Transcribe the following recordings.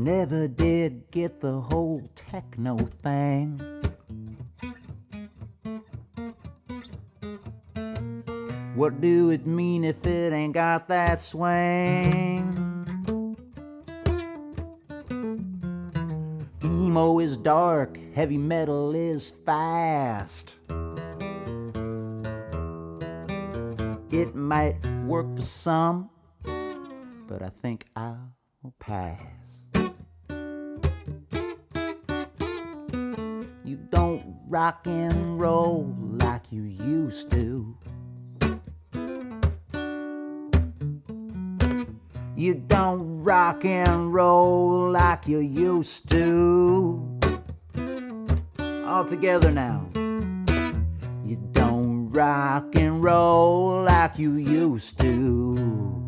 never did get the whole techno thing. What do it mean if it ain't got that swing? Emo is dark, heavy metal is fast. It might work for some, but I think I'll pass. You don't rock and roll like you used to. You don't rock and roll like you used to. All together now. You don't rock and roll like you used to.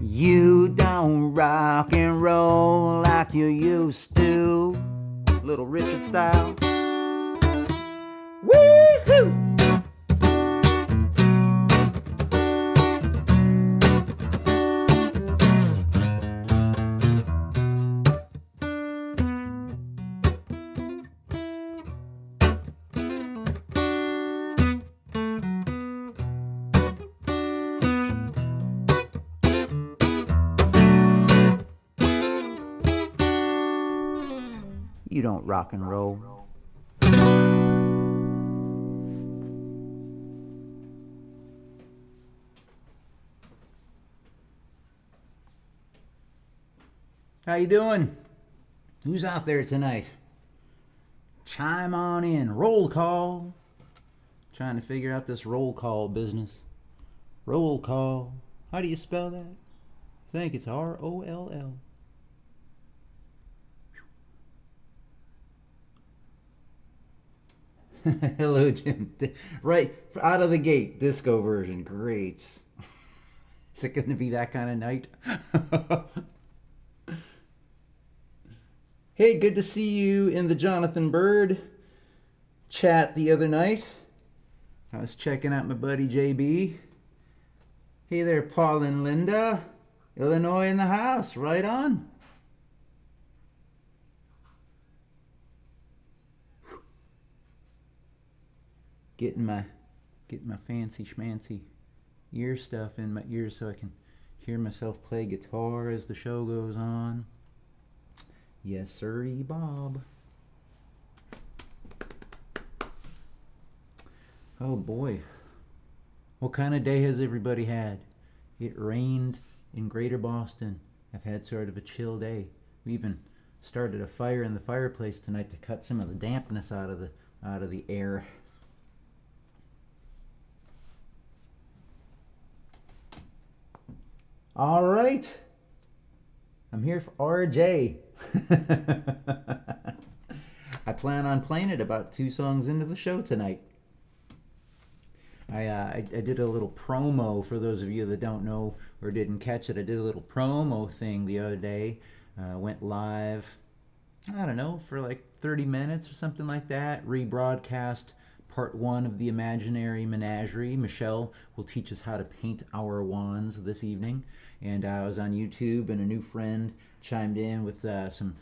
You don't rock and roll like you used to. Little Richard style. Woo-hoo! You don't rock and roll. How you doing? Who's out there tonight? Chime on in. Roll call. Trying to figure out this roll call business. Roll call. How do you spell that? I think it's R-O-L-L. Hello, Jim. Right out of the gate, disco version. Great. Is it going to be that kind of night? Hey, good to see you in the Jonathan Bird chat the other night. I was checking out my buddy JB. Hey there, Paul and Linda. Illinois in the house. Right on. Getting my fancy schmancy ear stuff in my ears so I can hear myself play guitar as the show goes on. Yes, sirree, Bob. Oh boy. What kind of day has everybody had? It rained in Greater Boston. I've had sort of a chill day. We even started a fire in the fireplace tonight to cut some of the dampness out of the air. All right. I'm here for RJ. I plan on playing it about 2 songs into the show tonight. I did a little promo for those of you that don't know or didn't catch it. I did a little promo thing the other day. Went live, I don't know, for like 30 minutes or something like that. Rebroadcast part 1 of the Imaginary Menagerie. Michelle will teach us how to paint our wands this evening. And I was on YouTube, and a new friend chimed in with some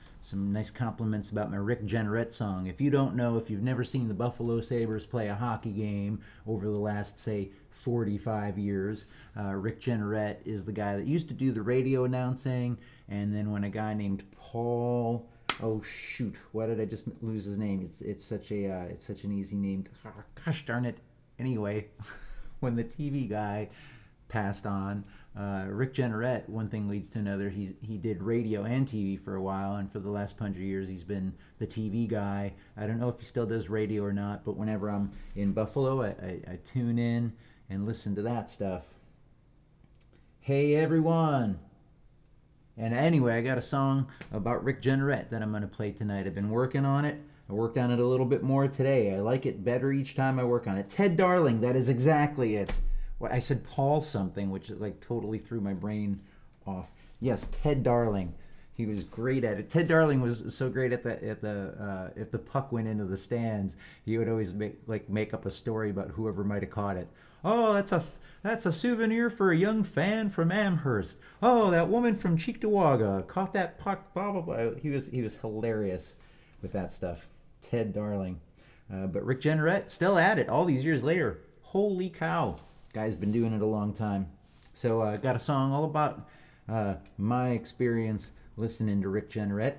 nice compliments about my Rick Jeanneret song. If you don't know, if you've never seen the Buffalo Sabres play a hockey game over the last, say, 45 years, Rick Jeanneret is the guy that used to do the radio announcing, and then when a guy named Paul... Oh shoot! Why did I just lose his name? It's such an easy name. Gosh darn it! Anyway, when the TV guy passed on, Rick Jeanneret, one thing leads to another. He did radio and TV for a while, and for the last 100 years he's been the TV guy. I don't know if he still does radio or not, but whenever I'm in Buffalo, I tune in and listen to that stuff. Hey everyone! And anyway, I got a song about Rick Jeanneret that I'm going to play tonight. I've been working on it. I worked on it a little bit more today. I like it better each time I work on it. Ted Darling, that is exactly it. Well, I said Paul something, which like totally threw my brain off. Yes, Ted Darling. He was great at it. Ted Darling was so great at the if the puck went into the stands, he would always make up a story about whoever might have caught it. Oh, that's a souvenir for a young fan from Amherst. Oh, that woman from Cheektowaga caught that puck. Blah blah blah. He was hilarious with that stuff. Ted Darling. But Rick Jenneret still at it all these years later. Holy cow, guy's been doing it a long time. So I got a song all about my experience listening to Rick Jenneret.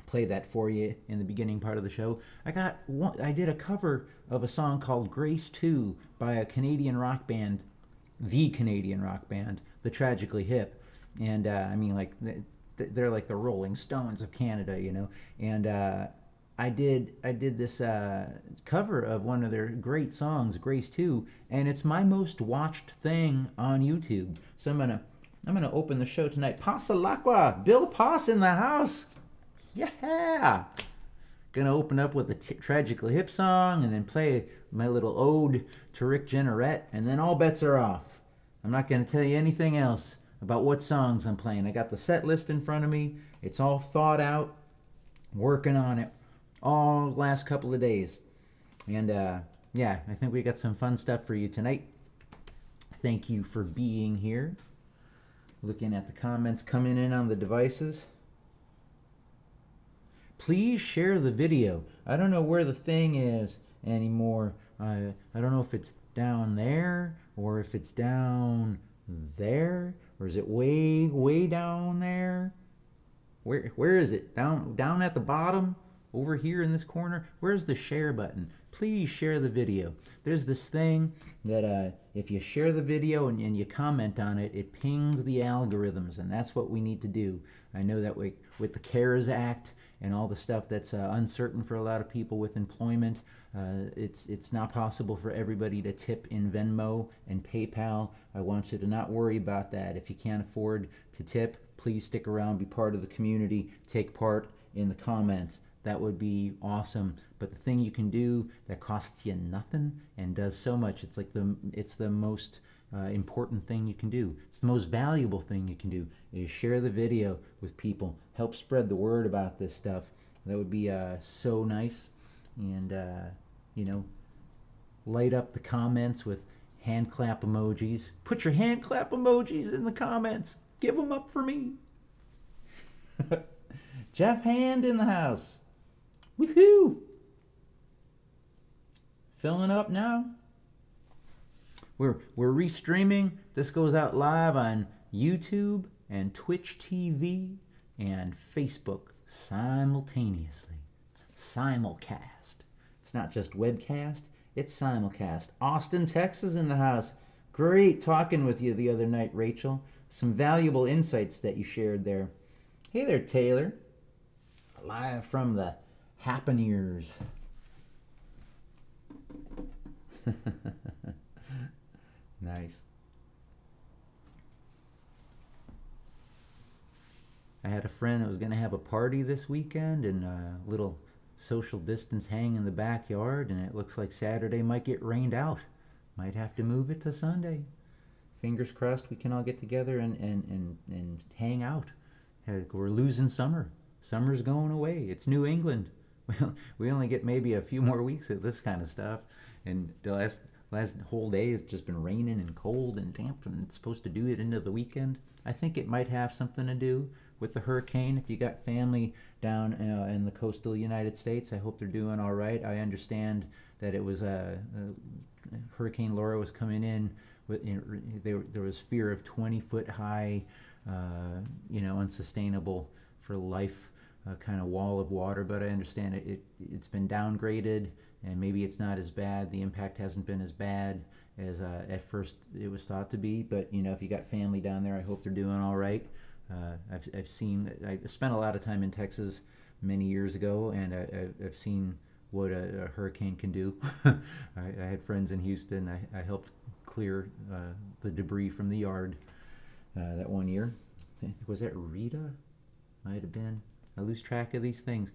Play that for you in the beginning part of the show. I did a cover of a song called Grace 2 by a Canadian rock band, the Canadian rock band, the Tragically Hip. And I mean, like, they're like the Rolling Stones of Canada, you know. And I did this cover of one of their great songs, Grace 2, and it's my most watched thing on YouTube. So I'm gonna open the show tonight. Pasalakwa, Bill Poss in the house. Yeah. Gonna open up with the Tragically Hip song and then play my little ode to Rick Jenneret, and then all bets are off. I'm not gonna tell you anything else about what songs I'm playing. I got the set list in front of me. It's all thought out. Working on it all last couple of days. And yeah, I think we got some fun stuff for you tonight. Thank you for being here. Looking at the comments coming in on the devices. Please share the video. I don't know where the thing is anymore. I don't know if it's down there or if it's down there, or is it way down there? Where is it? Down at the bottom? Over here in this corner? Where's the share button? Please share the video. There's this thing that if you share the video and you comment on it, it pings the algorithms, and that's what we need to do. I know that with the CARES Act and all the stuff that's uncertain for a lot of people with employment, it's not possible for everybody to tip in Venmo and PayPal. I want you to not worry about that. If you can't afford to tip, please stick around, be part of the community, take part in the comments. That would be awesome. But the thing you can do that costs you nothing and does so much, it's the most important thing you can do. It's the most valuable thing you can do, is share the video with people. Help spread the word about this stuff. That would be so nice. And, you know, light up the comments with hand clap emojis. Put your hand clap emojis in the comments. Give them up for me. Jeff Hand in the house. Woohoo! Filling up now. We're restreaming. This goes out live on YouTube and Twitch TV and Facebook simultaneously. It's simulcast. It's not just webcast, it's simulcast. Austin, Texas in the house. Great talking with you the other night, Rachel. Some valuable insights that you shared there. Hey there, Taylor. Live from the Happeneers. Nice. I had a friend that was going to have a party this weekend and a little social distance hang in the backyard, and it looks like Saturday might get rained out. Might have to move it to Sunday. Fingers crossed we can all get together and hang out. We're losing summer. Summer's going away. It's New England. We only get maybe a few more weeks of this kind of stuff, and the last whole day it's just been raining and cold and damp, and it's supposed to do it into the weekend. I think it might have something to do with the hurricane. If you got family down in the coastal United States, I hope they're doing all right. I understand that it was Hurricane Laura was coming in. There was fear of 20-foot high, unsustainable for life kind of wall of water, but I understand it's been downgraded, and maybe it's not as bad. The impact hasn't been as bad as at first it was thought to be, but if you got family down there, I hope they're doing all right. I spent a lot of time in Texas many years ago, and I've seen what a hurricane can do. I had friends in Houston. I helped clear the debris from the yard that one year. Was that Rita? Might have been. I lose track of these things.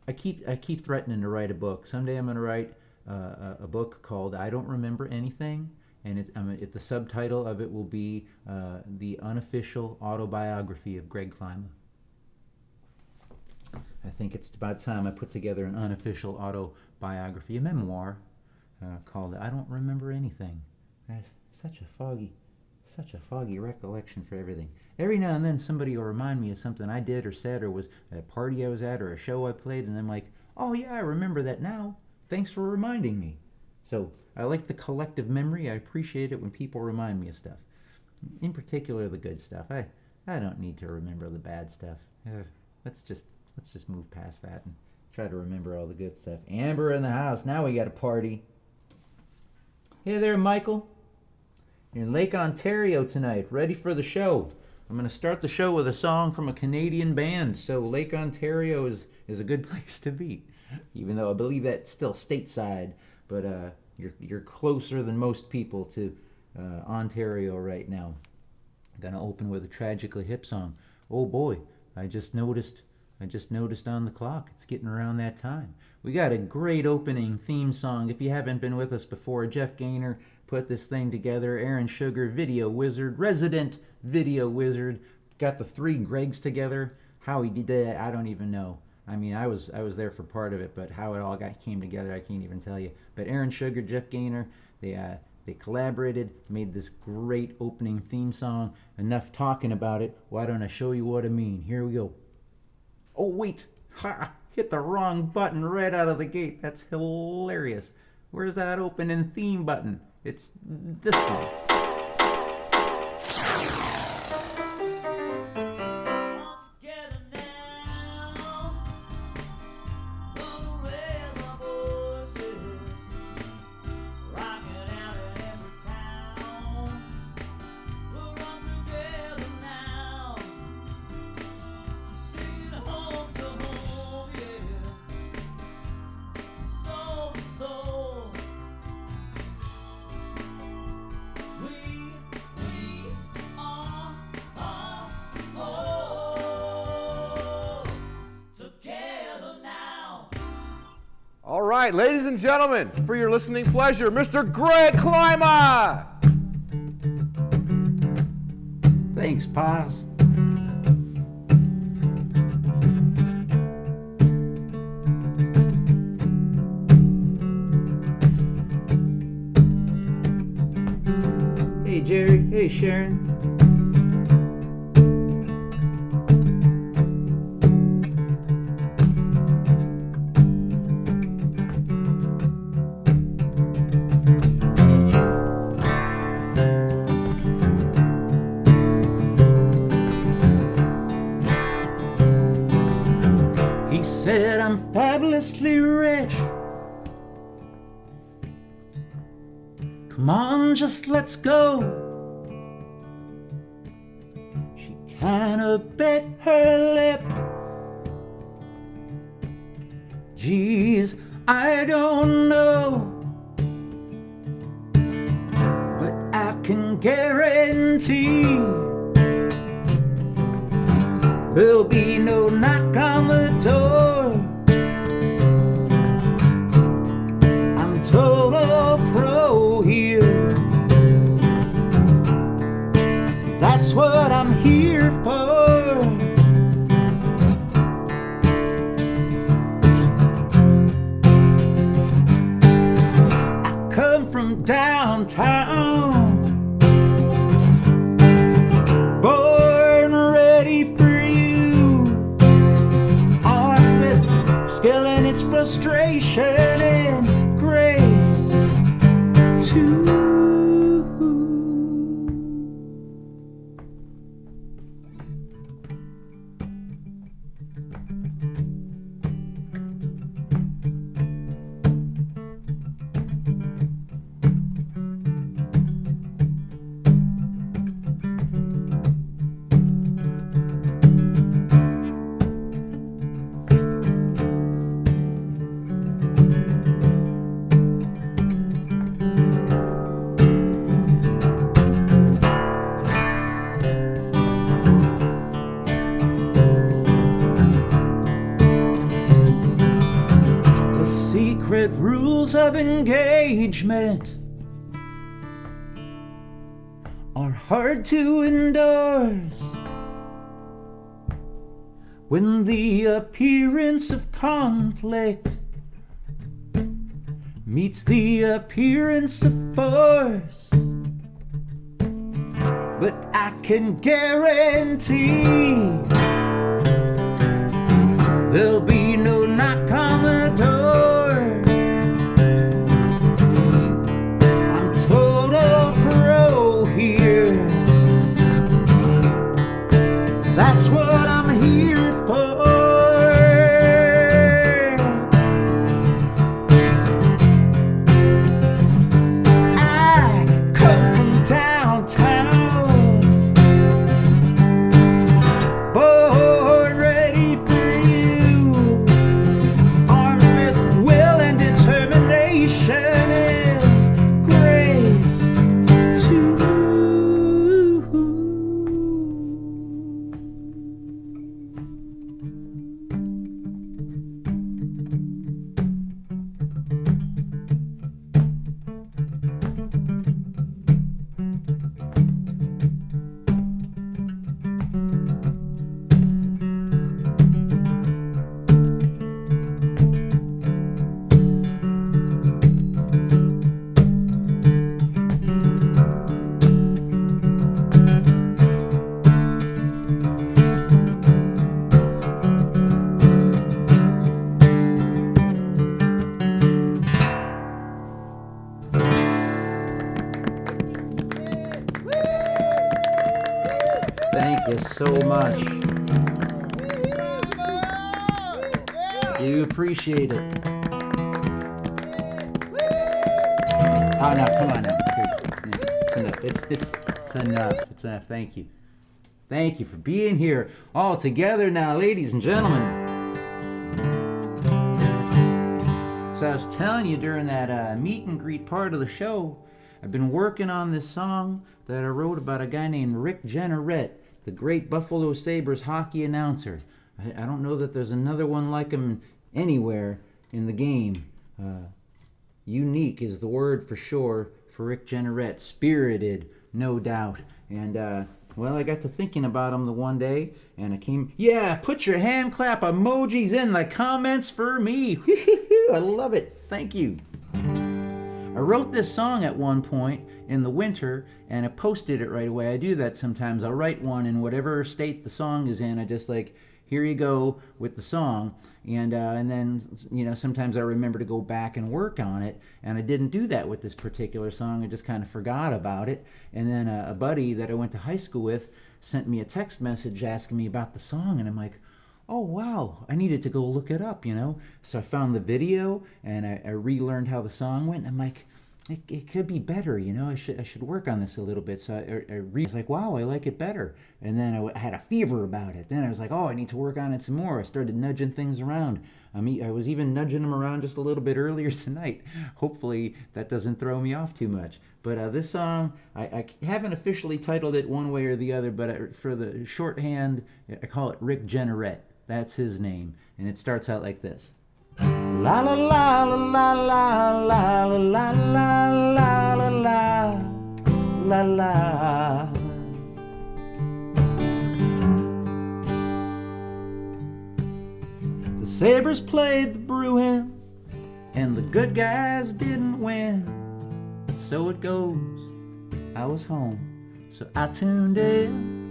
I keep threatening to write a book. Someday I'm going to write a book called I Don't Remember Anything, and the subtitle of it will be The Unofficial Autobiography of Greg Klyma. I think it's about time I put together an unofficial autobiography, a memoir, called I Don't Remember Anything. That's such a foggy recollection for everything. Every now and then somebody will remind me of something I did or said or was at a party I was at or a show I played, and I'm like, oh yeah, I remember that now. Thanks for reminding me. So I like the collective memory. I appreciate it when people remind me of stuff. In particular, the good stuff. I don't need to remember the bad stuff. Let's just move past that and try to remember all the good stuff. Amber in the house. Now we got a party. Hey there, Michael. You're in Lake Ontario tonight, ready for the show. I'm going to start the show with a song from a Canadian band, so Lake Ontario is a good place to be, even though I believe that's still stateside, but you're closer than most people to Ontario right now. I'm going to open with a Tragically Hip song. Oh boy, I just noticed on the clock, it's getting around that time. We got a great opening theme song. If you haven't been with us before, Jeff Gaynor put this thing together. Aaron Sugar, video wizard, resident video wizard, got the three Gregs together. How he did that, I don't even know. I mean, I was there for part of it, but how it all came together, I can't even tell you. But Aaron Sugar, Jeff Gaynor, they collaborated, made this great opening theme song. Enough talking about it. Why don't I show you what I mean? Here we go. Oh wait, ha! Hit the wrong button right out of the gate. That's hilarious. Where's that opening theme button? It's this one. All right, ladies and gentlemen, for your listening pleasure, Mr. Greg Klyma. Thanks, Paz. Hey, Jerry. Hey, Sharon. He said I'm fabulously rich. Come on, just let's go. She kinda bit her lip. Geez, I don't know, but I can guarantee there'll be no knock on the door. I'm total pro here. That's what I'm here for. I come from downtown, born ready for skill and its frustration and grace too. Secret rules of engagement are hard to endorse. when the appearance of conflict meets the appearance of force. But I can guarantee there'll be no knock on the door. I'm total pro here. That's what I'm here for. I come from downtown, born ready for you, armed with will and determination and grace too. Thank you so much. You appreciate it. Oh no, come on now. It's enough. It's enough. It's enough. Thank you. Thank you for being here all together now, ladies and gentlemen. So I was telling you during that meet and greet part of the show, I've been working on this song that I wrote about a guy named Rick Jeanneret, the great Buffalo Sabres hockey announcer. I don't know that there's another one like him anywhere in the game. Unique is the word for sure for Rick Jeanneret. Spirited, no doubt. And, well, I got to thinking about him the one day, and I came, yeah, put your hand clap emojis in the comments for me. I love it. Thank you. I wrote this song at one point in the winter, and I posted it right away. I do that sometimes. I'll write one in whatever state the song is in. I just like, here you go with the song. And then, you know, sometimes I remember to go back and work on it. And I didn't do that with this particular song. I just kind of forgot about it. And then a buddy that I went to high school with sent me a text message asking me about the song. And I'm like, oh, wow, I needed to go look it up, you know? So I found the video and I relearned how the song went. And I'm like, it could be better, you know? I should work on this a little bit. So I was like, wow, I like it better. And then I had a fever about it. Then I was like, oh, I need to work on it some more. I started nudging things around. I was even nudging them around just a little bit earlier tonight. Hopefully that doesn't throw me off too much. But this song, I haven't officially titled it one way or the other, but for the shorthand, I call it Rick Jeanneret. That's his name. And it starts out like this. La la la la la la la la la la la la la. The Sabres played the Bruins, and the good guys didn't win. So it goes. I was home, so I tuned in.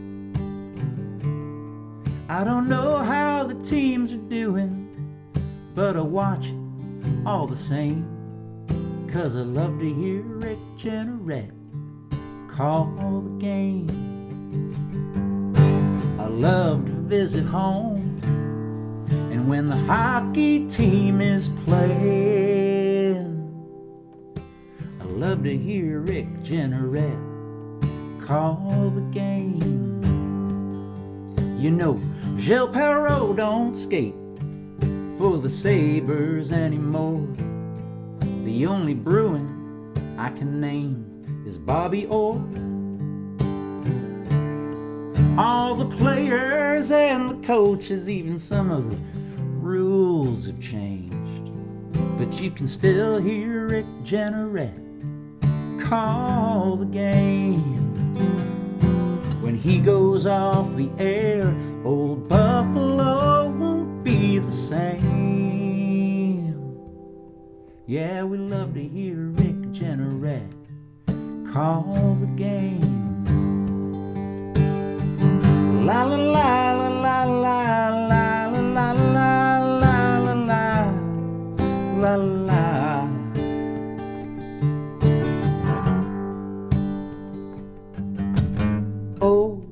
I don't know how the teams are doing, but I watch it all the same, 'cause I love to hear Rick Jeanneret call the game. I love to visit home, and when the hockey team is playing, I love to hear Rick Jeanneret call the game. You know, Gilles Perreault don't skate for the Sabres anymore. The only Bruin I can name is Bobby Orr. All the players and the coaches, even some of the rules have changed, but you can still hear Rick Jeanneret call the game. When he goes off the air, Old Buffalo won't be the same. Yeah, we love to hear Rick Jenneret call the game. La la la la la la la la la la la la la. Oh,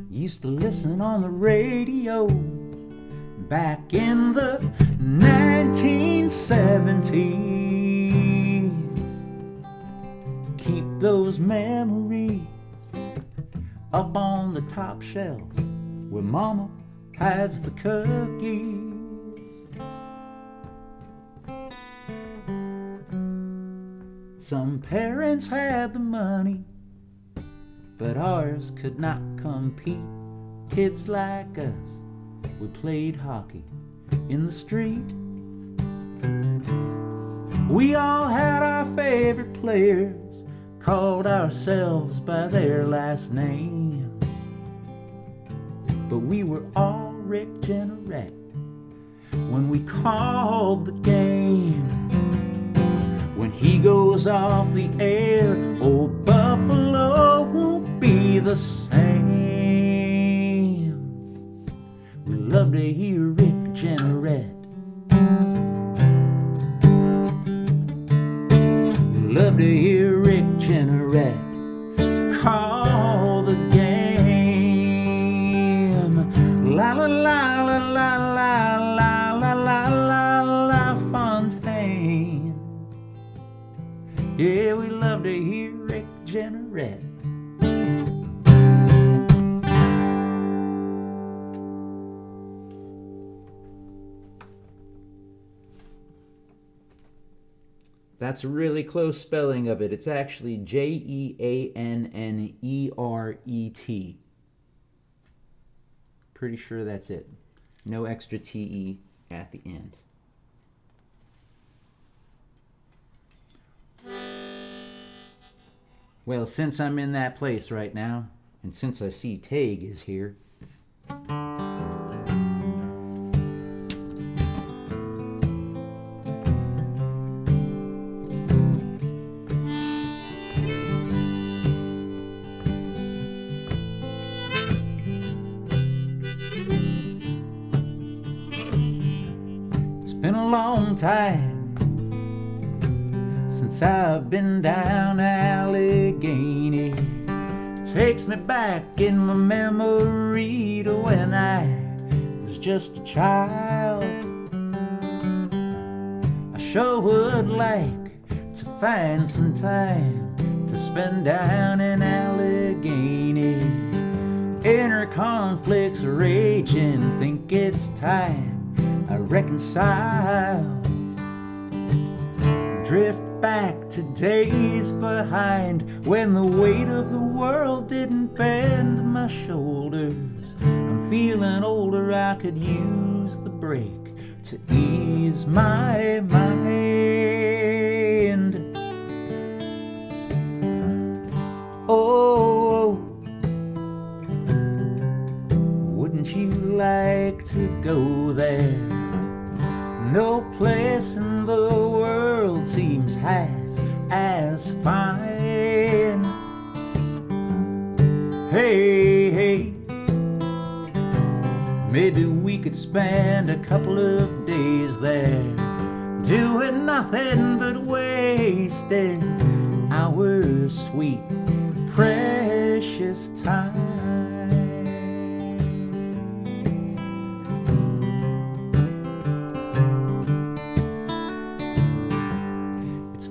used to listen on the radio back in the 1970s. Keep those memories up on the top shelf where Mama hides the cookies. Some parents had the money, but ours could not compete. Kids like us, we played hockey in the street. We all had our favorite players, called ourselves by their last names. But we were all Rick Jenneret when we called the game. When he goes off the air, old Buffalo won't be the same. We love to hear Rick Jenneret. We love to hear Rick Jenneret call the game. La la la la la la la la la la la Fontaine. Yeah, we love to hear Rick Jenneret. That's a really close spelling of it. It's actually Janneret. Pretty sure that's it. No extra TE at the end. Well, since I'm in that place right now, and since I see Tag is here, it's been a long time since I've been down Allegheny. Takes me back in my memory to when I was just a child. I sure would like to find some time to spend down in Allegheny. Inner conflicts raging, think it's time I reconcile. Drift back to days behind when the weight of the world didn't bend my shoulders. I'm feeling older, I could use the break to ease my mind. Oh, wouldn't you like to go there? No place in the world seems half as fine. Hey, hey, maybe we could spend a couple of days there, doing nothing but wasting our sweet, precious time.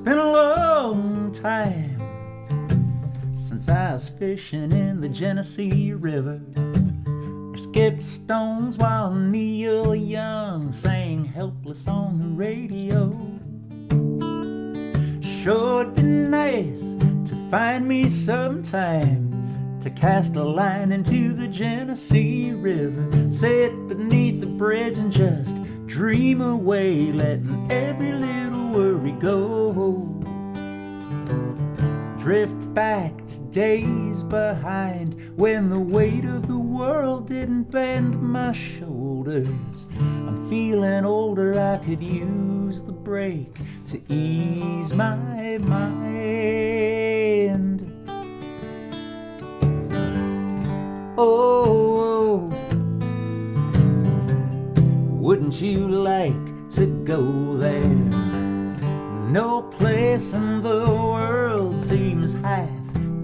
Been a long time since I was fishing in the Genesee River, or skipped stones while Neil Young sang Helpless on the radio. Sure it'd be nice to find me some time to cast a line into the Genesee River, sit beneath the bridge and just dream away, letting every little worry go. Drift back to days behind when the weight of the world didn't bend my shoulders. I'm feeling older, I could use the break to ease my mind. Oh, wouldn't you like to go there? No place in the world seems half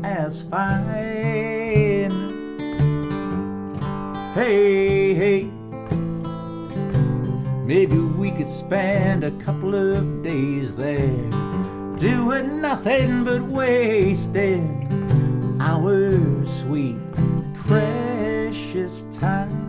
as fine. Hey, hey, maybe we could spend a couple of days there, doing nothing but wasting our sweet, precious time.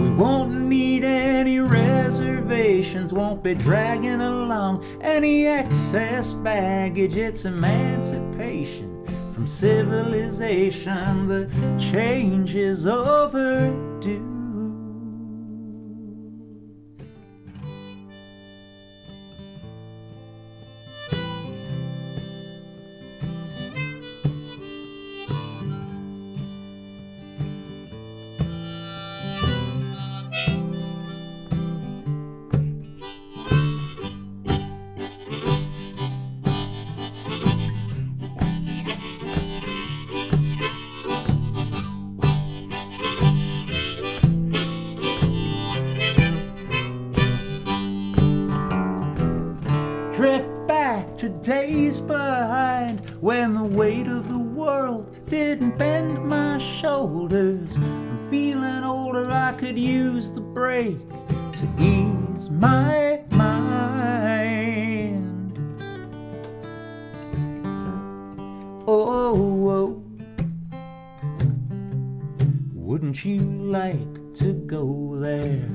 We won't need any reservations, won't be dragging along any excess baggage. It's emancipation from civilization. The change is overdue. Drift back to days behind when the weight of the world didn't bend my shoulders. I'm feeling older, I could use the break to ease my mind. Oh, wouldn't you like to go there?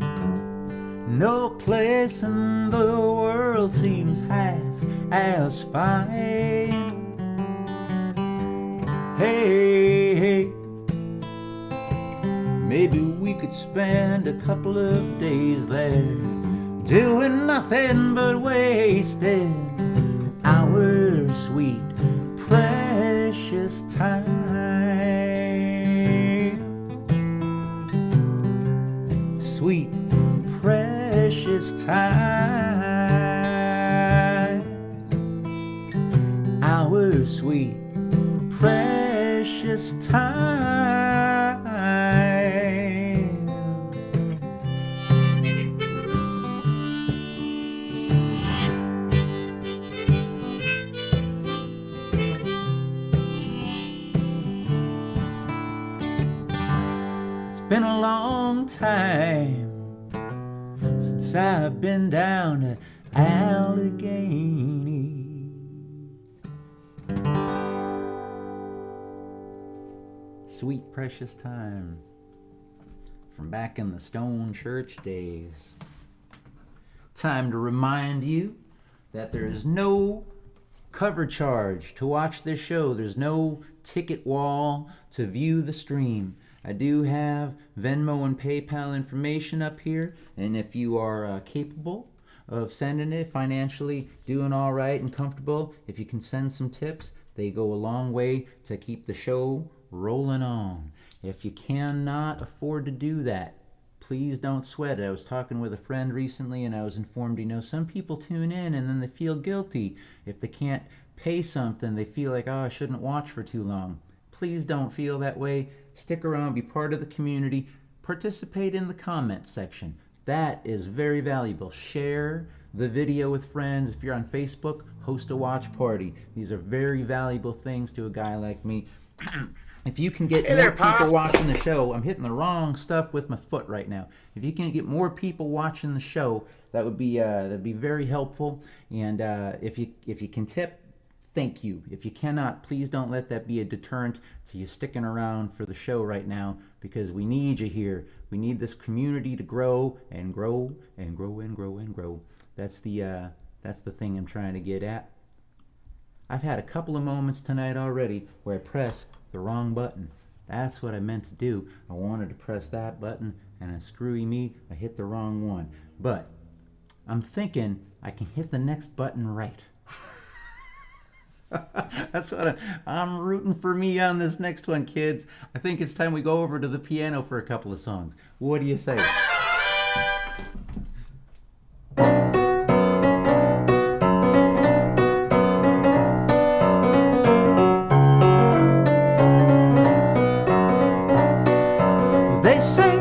No place in the world seems half as fine. Hey, hey, maybe we could spend a couple of days there, doing nothing but wasting our sweet, precious time. Sweet, precious time. Our sweet, precious time. It's been a long time since I've been down to Allegheny. Sweet precious time from back in the Stone Church days. Time to remind you that there is no cover charge to watch this show. There's no ticket wall to view the stream. I do have Venmo and PayPal information up here, and if you are capable of sending it, financially doing all right and comfortable, if you can send some tips, they go a long way to keep the show rolling on. If you cannot afford to do that, please don't sweat it. I was talking with a friend recently, and I was informed, some people tune in and then they feel guilty if they can't pay something. They feel like, I shouldn't watch for too long. Please don't feel that way. Stick around, be part of the community, participate in the comments section. That is very valuable. Share the video with friends. If you're on Facebook, host a watch party. These are very valuable things to a guy like me. If you can get more people watching the show, I'm hitting the wrong stuff with my foot right now. If you can get more people watching the show, that'd be very helpful. And if you can tip, thank you. If you cannot, please don't let that be a deterrent to you sticking around for the show right now, because we need you here. We need this community to grow and grow and grow and grow and grow. That's the thing I'm trying to get at. I've had a couple of moments tonight already where I press the wrong button. That's what I meant to do. I wanted to press that button, and screwy me, I hit the wrong one. But I'm thinking I can hit the next button right. That's what I'm rooting for me on this next one, kids. I think it's time we go over to the piano for a couple of songs. What do you say? They say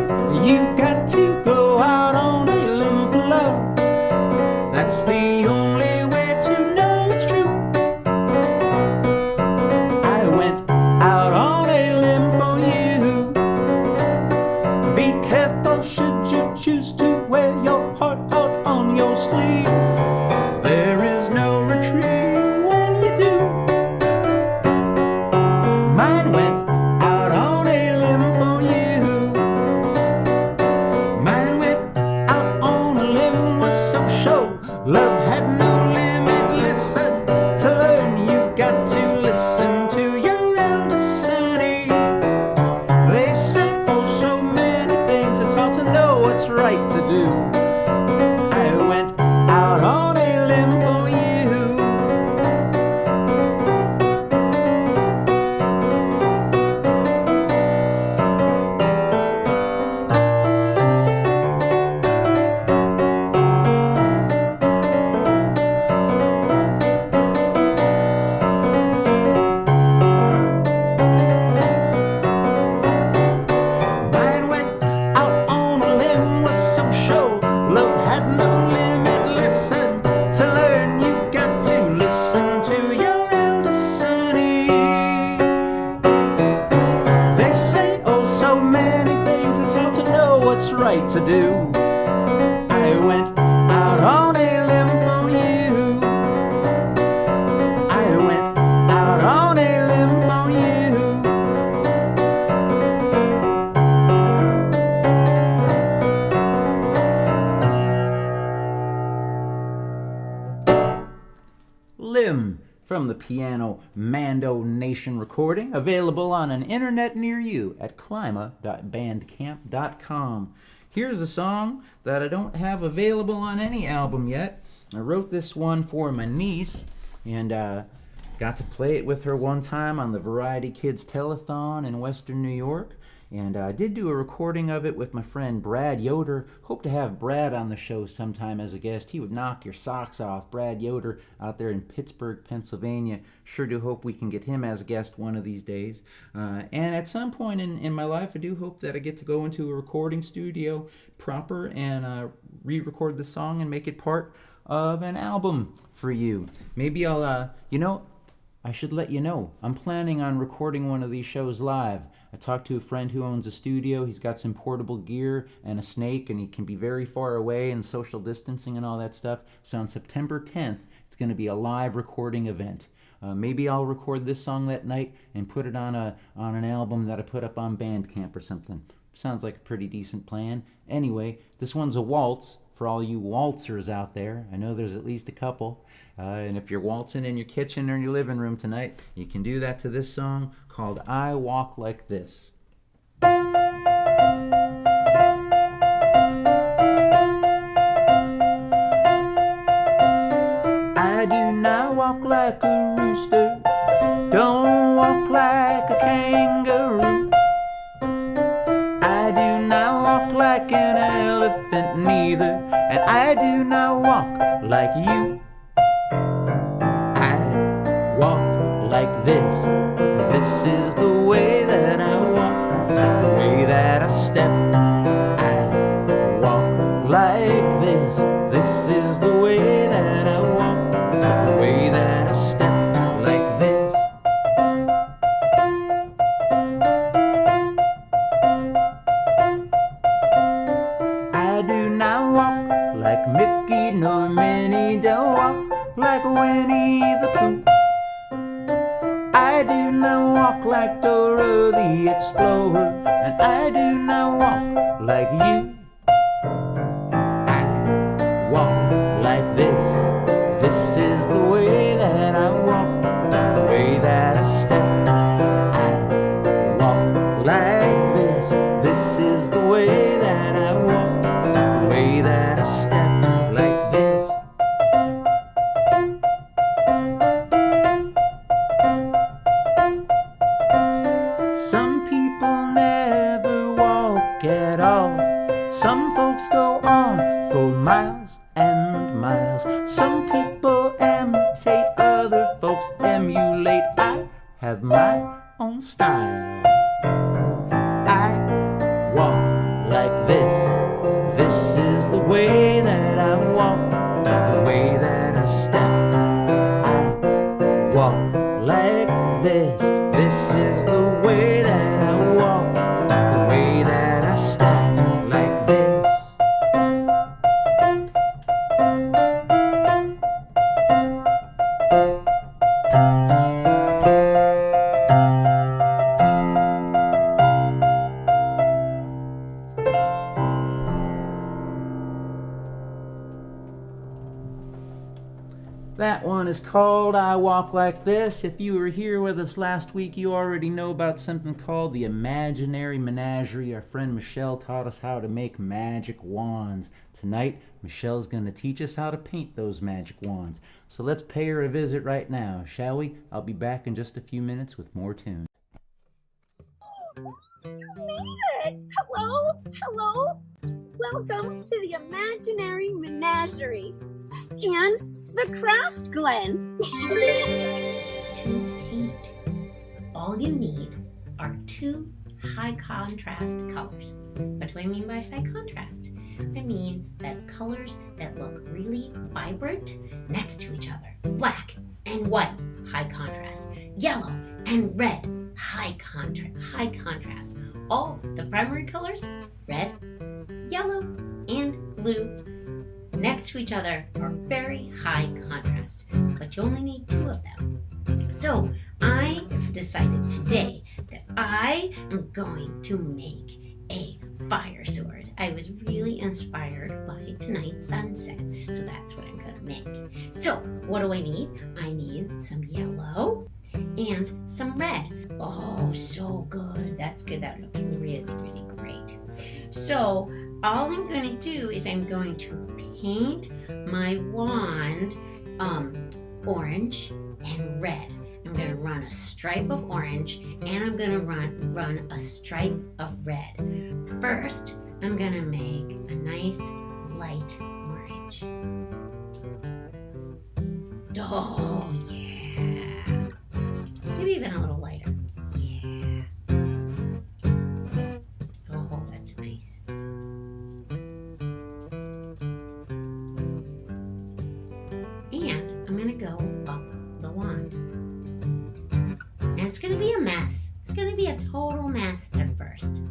you got to go out on a limb for love. That's the only way to know it's true. I went out on a limb for you. Be careful should you choose to wear your heart out on your sleeve. There is no retrieve when you do. Mine went out on a limb for you. Mine went out on a limb, was so sure. Love had no limit. Listen, to learn you've got to listen to your eldest sonny. They say oh so many things, it's hard to know what's right to do. I went out on a limb for you. Mine went out on a limb, was so sure. Love had no limit. Listen, to learn you've got to listen to your eldest sonny. They say oh so many things, it's hard to know what's right to do. I went out on a limb for you. I went out on a limb for you. Limb from the piano Mando Nation recording, available on an internet near you at klyma.bandcamp.com. Here's a song that I don't have available on any album yet. I wrote this one for my niece and got to play it with her one time on the Variety Kids Telethon in Western New York. And I did do a recording of it with my friend Brad Yoder. Hope to have Brad on the show sometime as a guest. He would knock your socks off. Brad Yoder out there in Pittsburgh, Pennsylvania. Sure do hope we can get him as a guest one of these days. And at some point in my life, I do hope that I get to go into a recording studio proper and re-record the song and make it part of an album for you. Maybe I'll, I should let you know, I'm planning on recording one of these shows live. I talked to a friend who owns a studio. He's got some portable gear and a snake, and he can be very far away and social distancing and all that stuff. So on September 10th, it's going to be a live recording event. Maybe I'll record this song that night and put it on an album that I put up on Bandcamp or something. Sounds like a pretty decent plan. Anyway, this one's a waltz for all you waltzers out there. I know there's at least a couple. And if you're waltzing in your kitchen or in your living room tonight, you can do that to this song called I Walk Like This. I do not walk like a rooster, don't walk like a kangaroo. I do not walk like an elephant neither, and I do not walk like you. Walk like this. This is the way that I walk, the way that I step. I walk like this. This is the way that I walk, the way that I step like this. I do not walk like Mickey nor Minnie, don't walk like Winnie the Pooh. I do not walk like Dora the Explorer, and I do not walk like you. I walk like this. This is the way that I walk, the way that I step. I walk like this. This is the way that I walk, the way that I step like this. all. Some folks go on for miles and miles. Some people imitate, other folks emulate. I have my own style. I walk like this. This is the way that I walk, the way that I step. I walk like this. This is the way that I walk, the way that I step, like this. That one is called I Walk Like This. If you were here with us last week, you already know about something called the Imaginary Menagerie. Our friend Michelle taught us how to make magic wands. Tonight, Michelle's going to teach us how to paint those magic wands. So let's pay her a visit right now, shall we? I'll be back in just a few minutes with more tunes. You made it! Hello? Hello? Welcome to the Imaginary Menagerie and the Craft Glen. To paint, all you need are 2 high contrast colors. What do I mean by high contrast? I mean that colors that look really vibrant next to each other. Black and white, high contrast. Yellow and red, high contrast. All the primary colors, red, yellow, and blue, next to each other are very high contrast, but you only need 2 of them. So I have decided today that I am going to make a fire sword. I was really inspired by tonight's sunset, so that's what I'm gonna make. So what do I need? I need some yellow and some red. Oh, so good. That's good. That looks really, really great. So all I'm going to do is I'm going to paint my wand orange and red. I'm going to run a stripe of orange and I'm going to run a stripe of red. First, I'm going to make a nice light orange. Oh, yeah. Maybe even a little lighter. Yeah. Oh, that's nice. And I'm going to go up the wand. And it's going to be a mess. It's going to be a total mess at first. So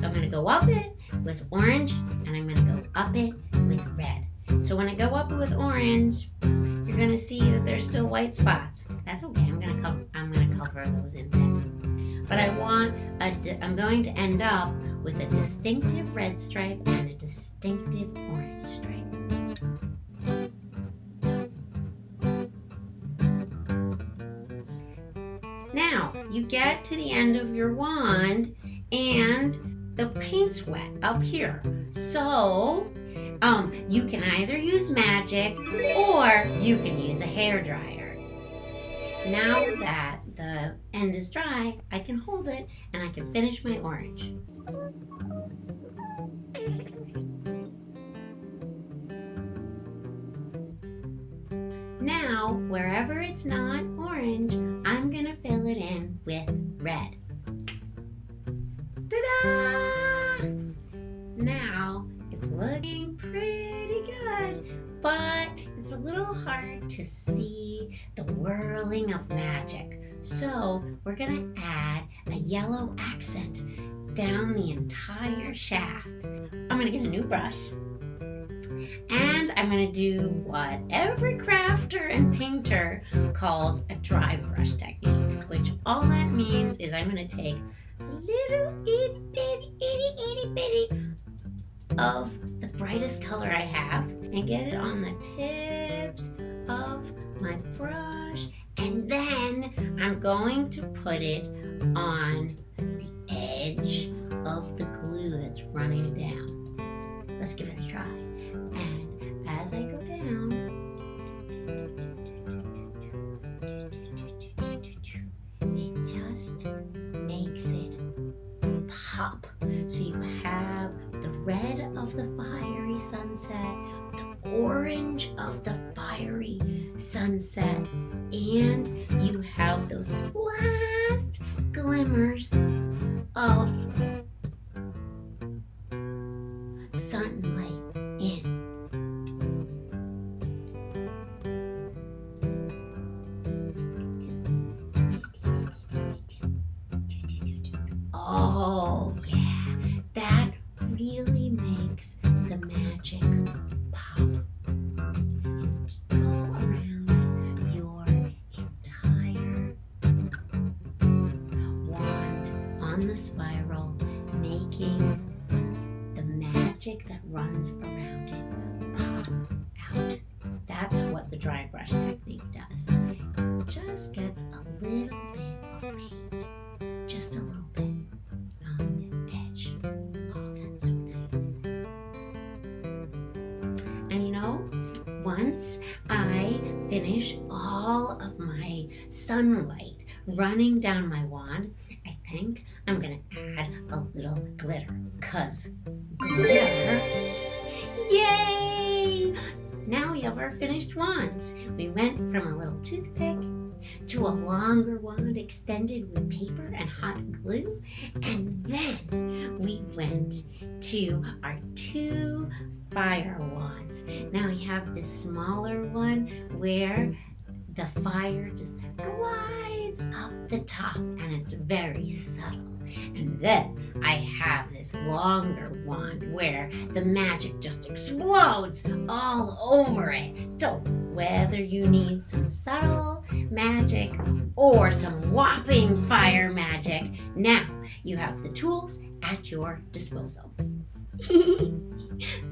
I'm going to go up it with orange and I'm going to go up it with red. So when I go up it with orange, you're going to see that there's still white spots. That's okay. I'm going to cover those in red. But I'm going to end up with a distinctive red stripe and a distinctive orange stripe. Now, you get to the end of your wand and the paint's wet up here. So, you can either use magic or you can use a hairdryer. Now that the end is dry, I can hold it and I can finish my orange. Now, wherever it's not orange, I'm gonna fill it in with red. Ta-da! Now, it's looking pretty good, but it's a little hard to see the whirling of magic. So we're gonna add a yellow accent down the entire shaft. I'm gonna get a new brush and I'm gonna do what every crafter and painter calls a dry brush technique, which all that means is I'm gonna take a little itty bitty of the brightest color I have and get it on the tips of my brush, and then I'm going to put it on the edge of the glue that's running down. Let's give it a try. And as I go down, it just makes it pop. So you have the red of the fiery sunset, the orange of the fiery sunset, and you have those last glimmers of sunlight in. Oh, yeah, that really makes the magic pop. And go around your entire wand on the spiral, making the magic that runs around it pop out. That's what the dry brush technique does. It just gets a little bit of paint, just a little bit on the edge. Oh, that's so nice. And you know, once I finish all of my sunlight running down my wand, I think I'm gonna add a little glitter, 'cause glitter, yay! Now we have our finished wands. We went from a little toothpick to a longer wand extended with paper and hot glue, and then we went to our 2 fire wands. Now we have this smaller one where the fire just glides up the top and it's very subtle. And then I have this longer wand where the magic just explodes all over it. So whether you need some subtle magic or some whopping fire magic, now you have the tools at your disposal.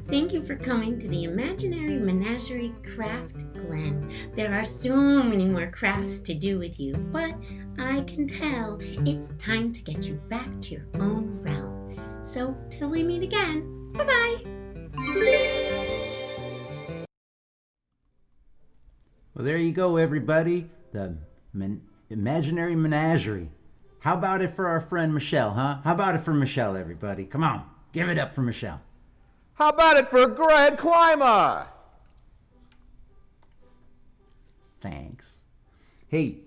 Thank you for coming to the Imaginary Menagerie Craft Glen. There are so many more crafts to do with you, but I can tell it's time to get you back to your own realm. So till we meet again, bye-bye. Well, there you go, everybody. The Imaginary Menagerie. How about it for our friend Michelle, huh? How about it for Michelle, everybody? Come on, give it up for Michelle. How about it for Greg Klyma? Thanks. Hey,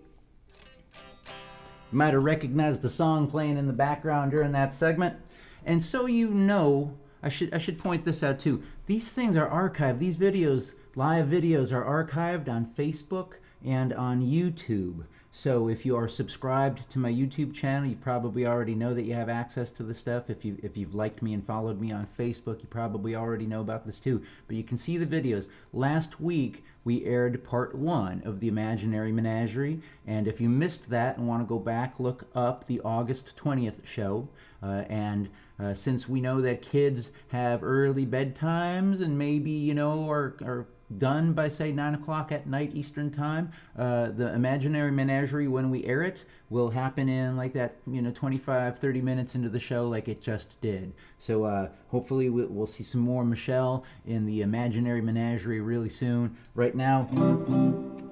you might have recognized the song playing in the background during that segment. And so you know, I should point this out too. These things are archived. These videos, live videos, are archived on Facebook and on YouTube. So if you are subscribed to my YouTube channel, you probably already know that you have access to this stuff. If you've liked me and followed me on Facebook, you probably already know about this too. But you can see the videos. Last week, we aired part 1 of the Imaginary Menagerie. And if you missed that and want to go back, look up the August 20th show. Since we know that kids have early bedtimes and maybe, you know, are done by, say, 9 o'clock at night Eastern time, the Imaginary Menagerie, when we air it, will happen in like that, you know, 25-30 minutes into the show like it just did. So hopefully we'll see some more Michelle in the Imaginary Menagerie really soon. Right now,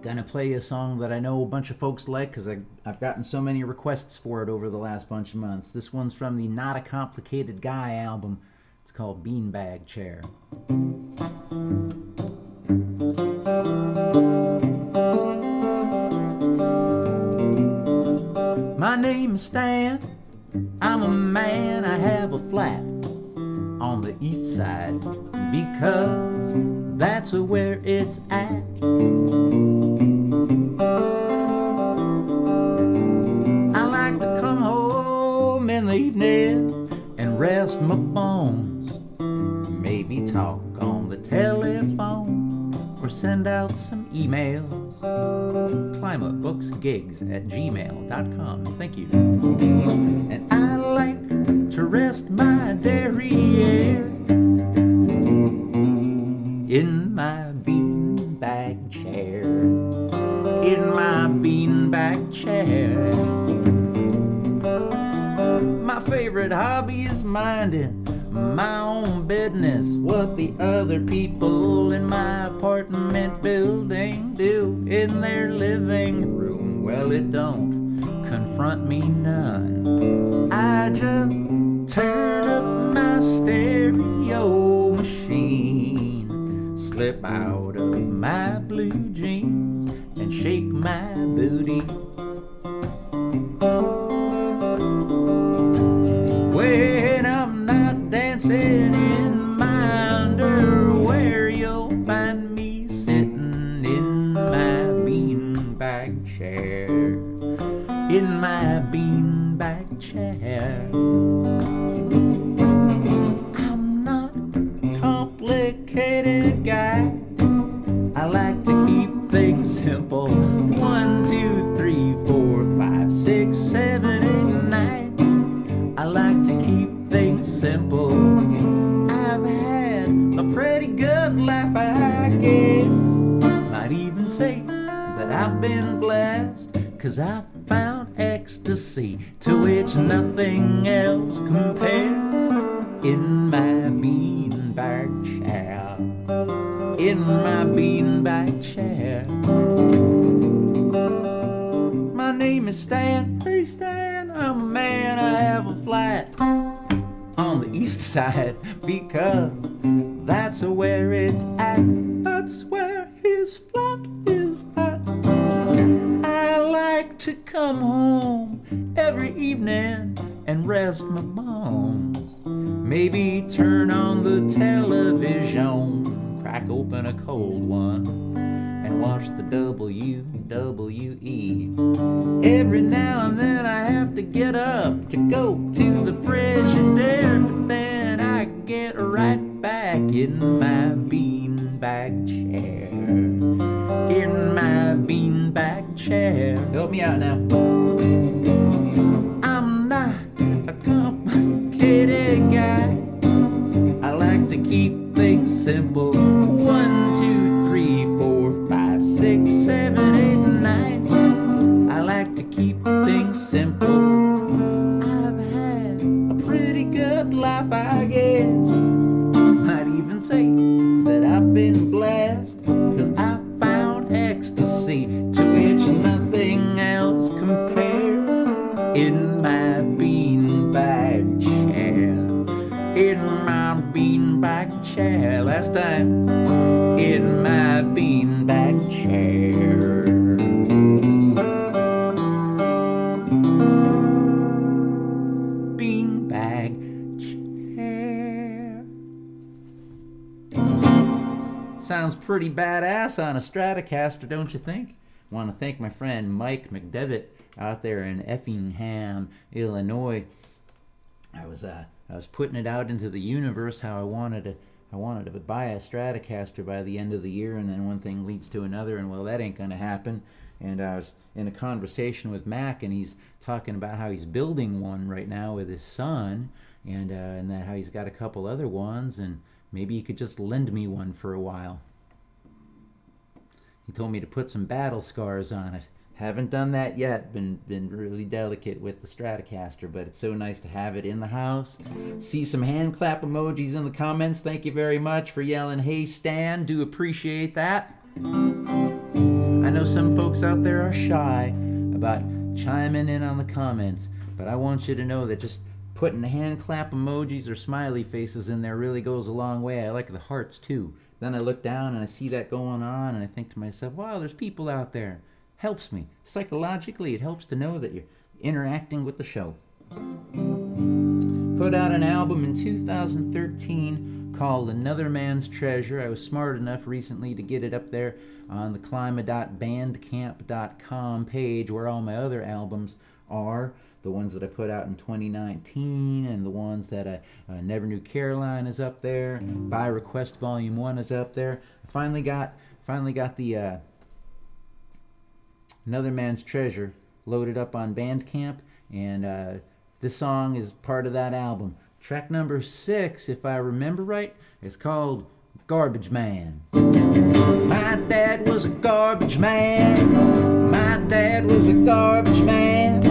gonna play a song that I know a bunch of folks like because I've gotten so many requests for it over the last bunch of months. This one's from the Not a Complicated Guy album. It's called Beanbag Chair. My name is Stan, I'm a man, I have a flat on the east side because that's where it's at. I like to come home in the evening and rest my bones, maybe talk on the telephone or send out some emails. KlymaBooksGigs@gmail.com. Thank you. And I like to rest my derriere in my beanbag chair. In my beanbag chair. My favorite hobby is minding my own business. What the other people in my apartment building do in their living room, well, it don't confront me none. I just turn up my stereo step out of my blue jeans and shake my booty. When I'm not dancing in my underwear, you'll find me sitting in my beanbag chair. In my beanbag chair. I'm not a complicated guy. I like to keep things simple. 1, 2, 3, 4, 5, 6, 7, 8, 9. I like to keep things simple. I've had a pretty good life, I guess. Might even say that I've been blessed, 'cause I've found ecstasy to which nothing else compares. In my beanbag chair. In my beanbag chair. My name is Stan. Hey Stan, I'm a man, I have a flat on the east side, because that's where it's at. That's where his flat is at. I like to come home every evening and rest my bones. Maybe turn on the television, crack open a cold one, and watch the WWE. Every now and then I have to get up to go to the Frigidaire, but then I get right back in my beanbag chair. In my beanbag chair. Help me out now. I'm not a complicated guy. I like to keep things simple. 1, 2, 3, 4, 5, 6, 7, 8, 9. I like to keep things simple. I've had a pretty good life, I guess. Might even say that I've been blessed, 'cause I found ecstasy to which nothing else compares. In my beanbag chair. In my beanbag chair. Last time. In my beanbag chair. Beanbag chair. Sounds pretty badass on a Stratocaster, don't you think? Want to thank my friend Mike McDevitt out there in Effingham, Illinois. I was putting it out into the universe how I wanted to buy a Stratocaster by the end of the year, and then one thing leads to another, and well, that ain't gonna happen. And I was in a conversation with Mac, and he's talking about how he's building one right now with his son, and that how he's got a couple other ones, and maybe he could just lend me one for a while. He told me to put some battle scars on it. Haven't done that yet. Been really delicate with the Stratocaster, but it's so nice to have it in the house. See some hand clap emojis in the comments. Thank you very much for yelling, "Hey Stan." Do appreciate that. I know some folks out there are shy about chiming in on the comments, but I want you to know that just putting hand clap emojis or smiley faces in there really goes a long way. I like the hearts too. Then I look down and I see that going on, and I think to myself, wow, there's people out there. Helps me. Psychologically, it helps to know that you're interacting with the show. Put out an album in 2013 called Another Man's Treasure. I was smart enough recently to get it up there on the klyma.bandcamp.com page, where all my other albums are. The ones that I put out in 2019, and the ones that I Never Knew Caroline is up there. By Request Volume 1 is up there. I finally got the Another Man's Treasure loaded up on Bandcamp, and this song is part of that album. Track number 6, if I remember right, is called Garbage Man. My dad was a garbage man. My dad was a garbage man.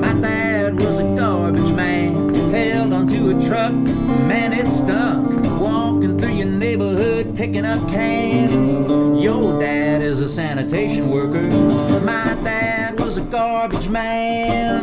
My dad was a garbage man. Held onto a truck, man it stunk. Walking through your neighborhood picking up cans. Your dad is a sanitation worker. My dad was a garbage man.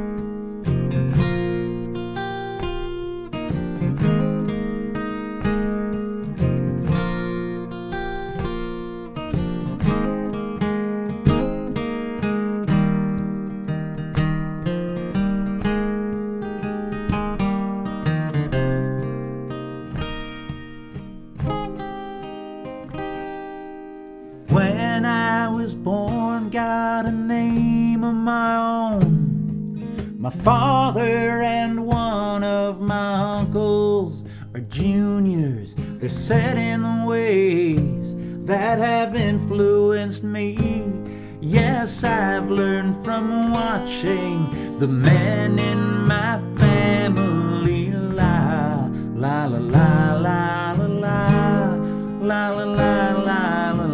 father and one of my uncles are juniors. They're set in the ways that have influenced me. Yes, I've learned from watching the men in my family. La la la la la la la la la la la la la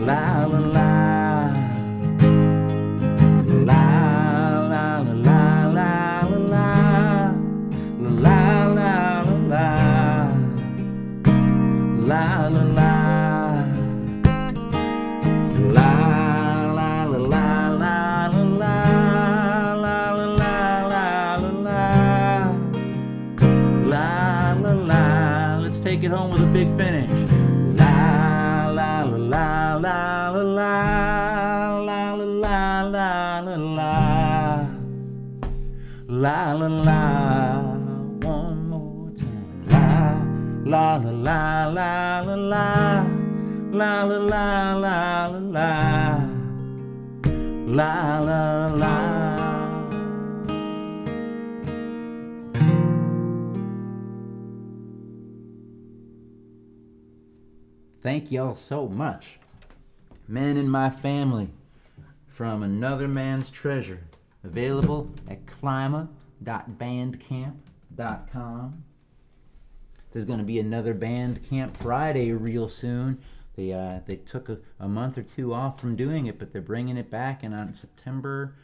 la la la. Take it home with a big finish. La la la la la la la la la la la la la la la. One more time. La la la la la la la la la la la la la la. Thank y'all so much. Men in My Family from Another Man's Treasure. Available at Klyma.bandcamp.com. There's going to be another Bandcamp Friday real soon. They took a month or two off from doing it, but they're bringing it back, and on September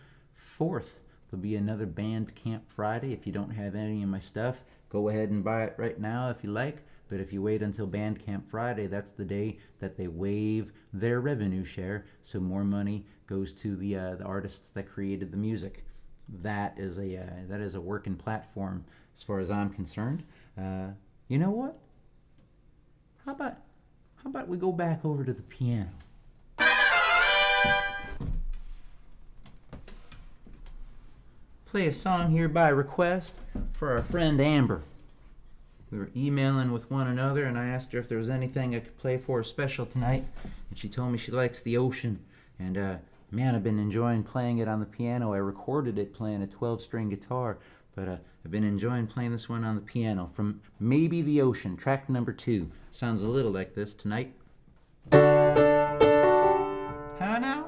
4th there'll be another Bandcamp Friday. If you don't have any of my stuff, go ahead and buy it right now if you like. But if you wait until Bandcamp Friday, that's the day that they waive their revenue share, so more money goes to the artists that created the music. That is a working platform as far as I'm concerned. You know what? How about we go back over to the piano? Play a song here by request for our friend Amber. We were emailing with one another, and I asked her if there was anything I could play for her special tonight, and she told me she likes the ocean. And man, I've been enjoying playing it on the piano. I recorded it playing a 12-string guitar, but I've been enjoying playing this one on the piano from Maybe the Ocean, track number 2. Sounds a little like this tonight. How now?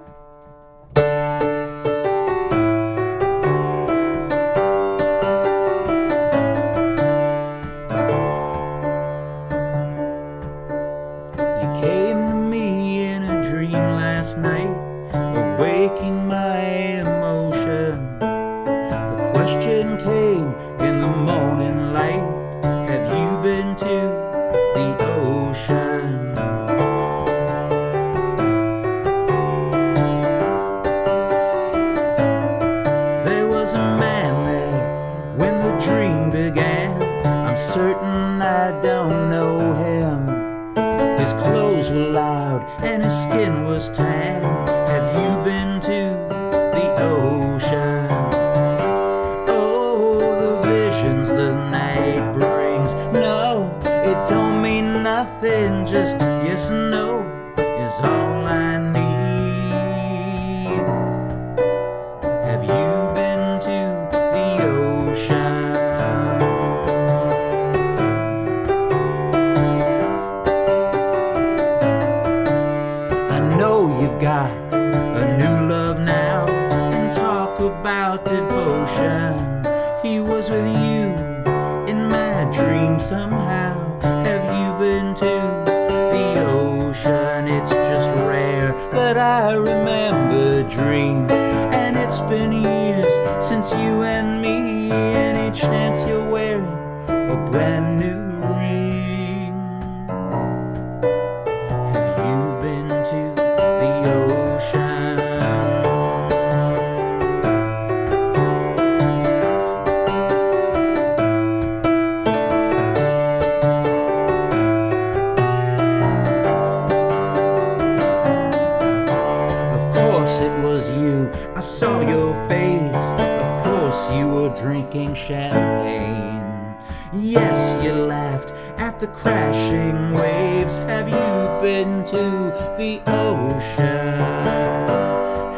Drinking champagne. Yes, you laughed at the crashing waves. Have you been to the ocean?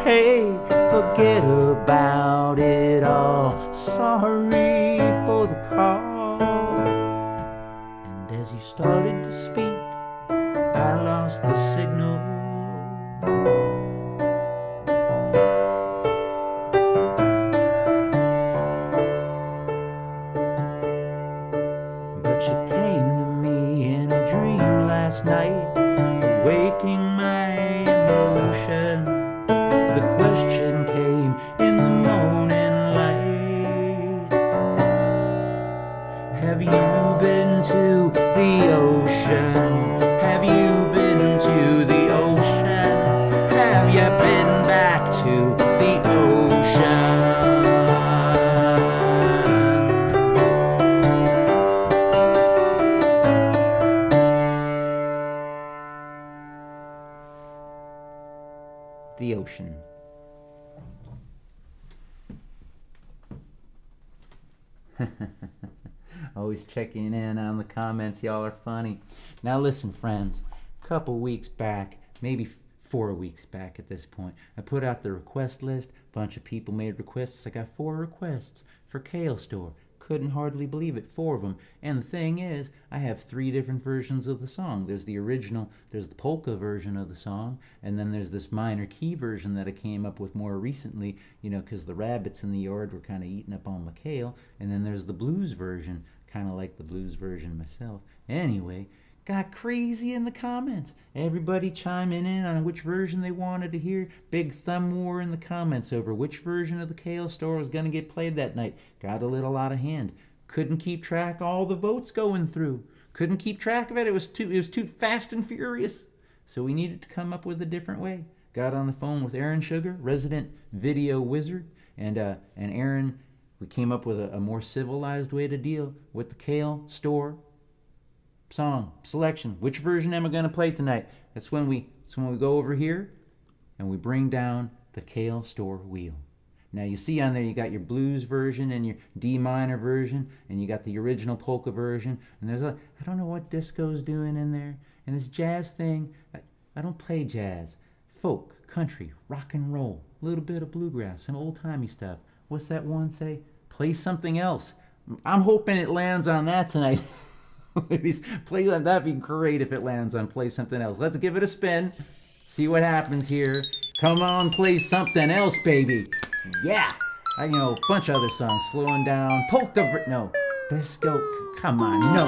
Hey, forget about it all. Sorry for the call. And as he started to speak, I lost the signal. But you came to me in a dream last night, awaking my emotion. The question came in the morning light. Have you been to the ocean? Have you been to the ocean? Have you been back to the ocean? The ocean. Always checking in on the comments. Y'all are funny. Now listen, friends. A couple weeks back, maybe 4 weeks back at this point, I put out the request list. A bunch of people made requests. I got 4 requests for Kale Store. Couldn't hardly believe it, 4 of them. And the thing is, I have 3 different versions of the song. There's the original, there's the polka version of the song, and then there's this minor key version that I came up with more recently, you know, because the rabbits in the yard were kind of eating up on my kale. And then there's the blues version, kind of like the blues version myself. Anyway, got crazy in the comments. Everybody chiming in on which version they wanted to hear. Big thumb war in the comments over which version of the Kale Store was going to get played that night. Got a little out of hand. Couldn't keep track of all the votes going through. Couldn't keep track of it. It was too fast and furious. So we needed to come up with a different way. Got on the phone with Aaron Sugar, resident video wizard, and Aaron, we came up with a more civilized way to deal with the Kale Store song selection. Which version am I going to play tonight? That's when we go over here and we bring down the Kale Store wheel. Now you see on there you got your blues version and your D minor version, and you got the original polka version, and there's I don't know what disco's doing in there, and this jazz thing. I don't play jazz. Folk, country, rock and roll, a little bit of bluegrass, some old-timey stuff. What's that one say? Play something else. I'm hoping it lands on that tonight. Play that. That'd be great if it lands on play something else. Let's give it a spin. See what happens here. Come on, play something else, baby. Yeah. I know a bunch of other songs. Slowing down. Polka. No. Disco. Come on. No.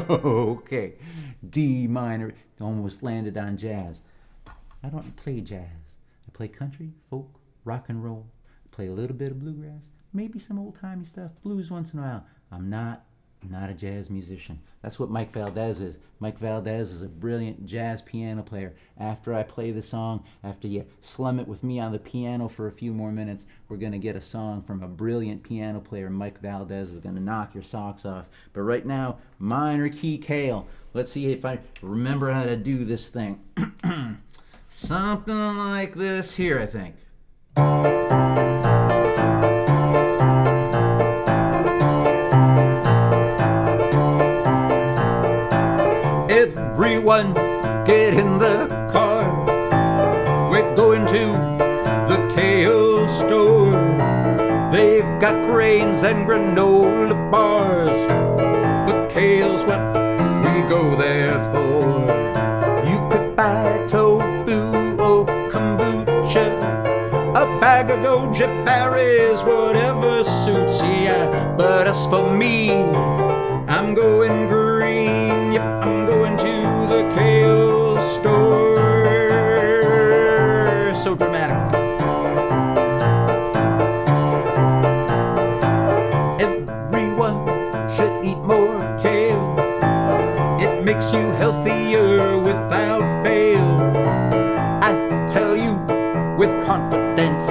Okay. D minor. Almost landed on jazz. I don't play jazz. I play country, folk, rock and roll. Play a little bit of bluegrass. Maybe some old-timey stuff. Blues once in a while. I'm not a jazz musician. That's what Mike Valdez is. Mike Valdez is a brilliant jazz piano player. After I play the song, after you slum it with me on the piano for a few more minutes, we're going to get a song from a brilliant piano player. Mike Valdez is going to knock your socks off. But right now, minor key Kale. Let's see if I remember how to do this thing. Something like this here, I think. Everyone get in the car. We're going to the Kale Store. They've got grains and granola bars, but kale's what we go there for. You could buy tofu or kombucha, a bag of goji berries, whatever suits ya. But as for me, I'm going green. Yep, I'm going to the Kale Store. So dramatic. Everyone should eat more kale. It makes you healthier without fail. I tell you with confidence,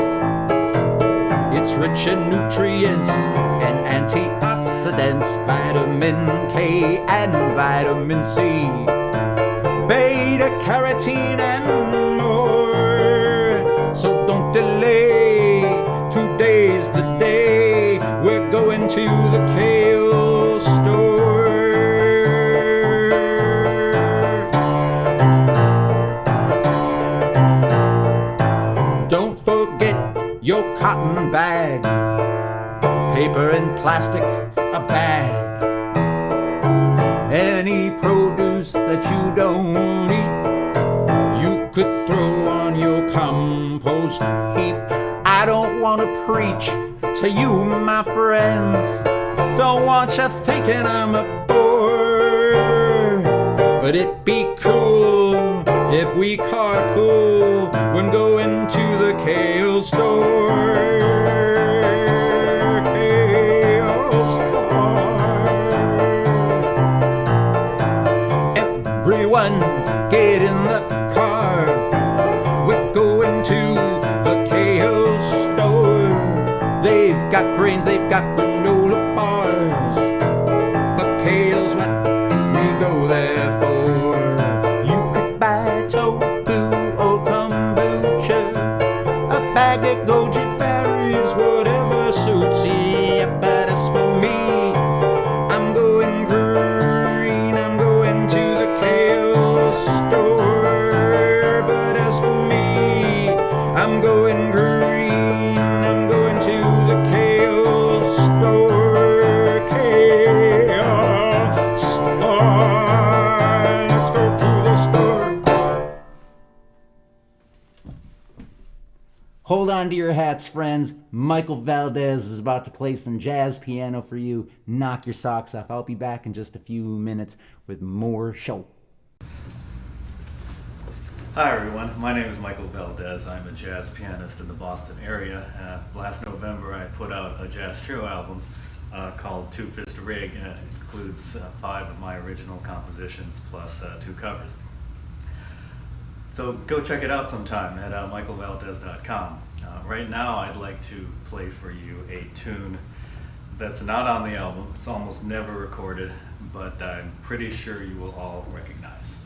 it's rich in nutrients and antioxidants, vitamin K and vitamin C, beta carotene and more. So don't delay, today's the day. We're going to the Kale Store. cotton bag, paper and plastic, a bag. Any produce that you don't eat, you could throw on your compost heap. I don't want to preach to you, my friends. Don't want you thinking I'm a bore. But it'd be cool if we carpool when going to the kale store. Kale store. Everyone get in the car. We're going to the kale store. They've got grains, they've got granola bars. But kale's what we go there for. You could buy tofu or kombucha, a bag of goji berries, whatever suits you. But as for me, I'm going green, I'm going to the kale store. But as for me, I'm going green, I'm going to the kale store. Kale store. Let's go to the store. Hold on to your hats, friends. Michael Valdez is about to play some jazz piano for you. Knock your socks off. I'll be back in just a few minutes with more show. Hi everyone, my name is Michael Valdez. I'm a jazz pianist in the Boston area. Last November I put out a jazz trio album called Two Fist Rig, and it includes 5 of my original compositions plus 2 covers. So go check it out sometime at michaelvaldez.com. Right now I'd like to play for you a tune that's not on the album. It's almost never recorded, but I'm pretty sure you will all recognize.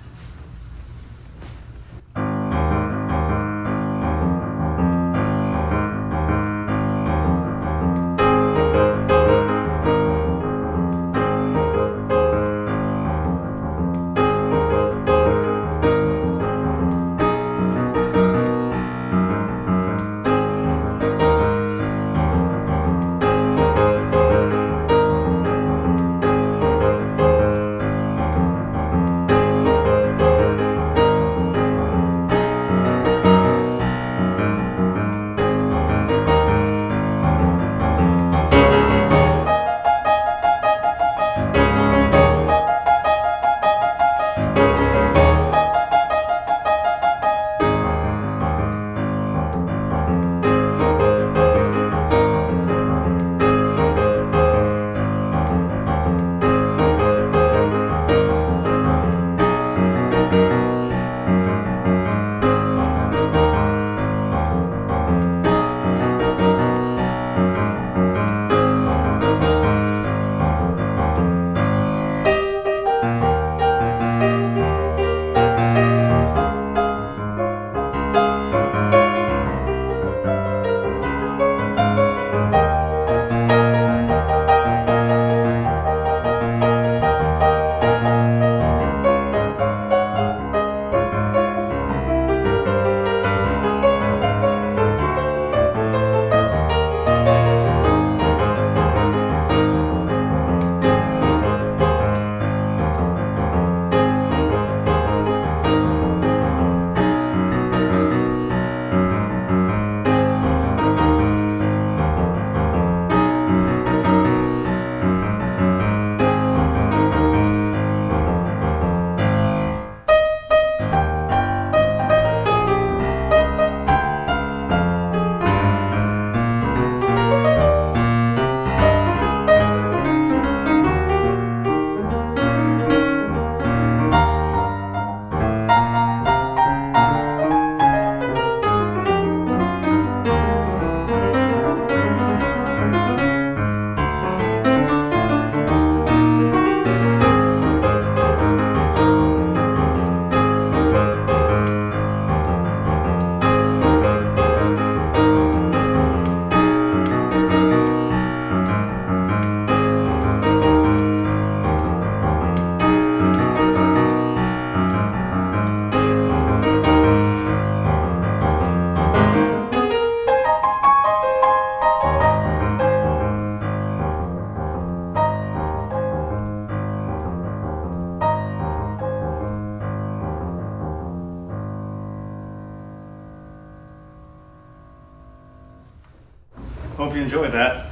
Hope you enjoyed that.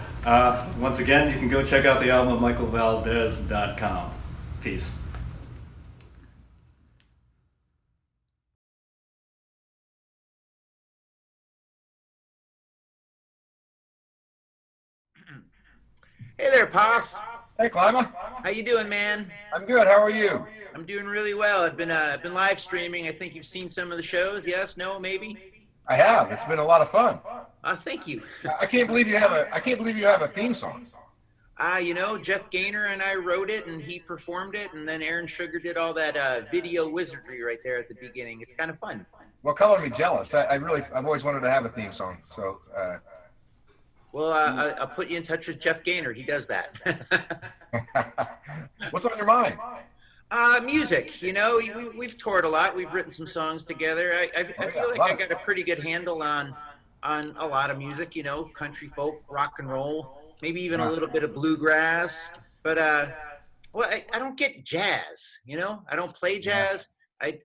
Once again, you can go check out the album at michaelvaldez.com. Peace. Hey there, Poss. Hey, Klyma. How you doing, man? I'm good. How are you? I'm doing really well. I've been live streaming. I think you've seen some of the shows. Yes? No? Maybe? I have. It's been a lot of fun. Thank you. I can't believe you have a theme song. Jeff Gaynor and I wrote it, and he performed it, and then Aaron Sugar did all that video wizardry right there at the beginning. It's kind of fun. Well, color me jealous. I've always wanted to have a theme song. So. Well, I'll put you in touch with Jeff Gaynor. He does that. What's on your mind? Music. We've toured a lot. We've written some songs together. I feel like I got a pretty good handle on a lot of music. Country, folk, rock and roll, maybe even a little bit of bluegrass. But I don't get jazz. I don't play jazz. I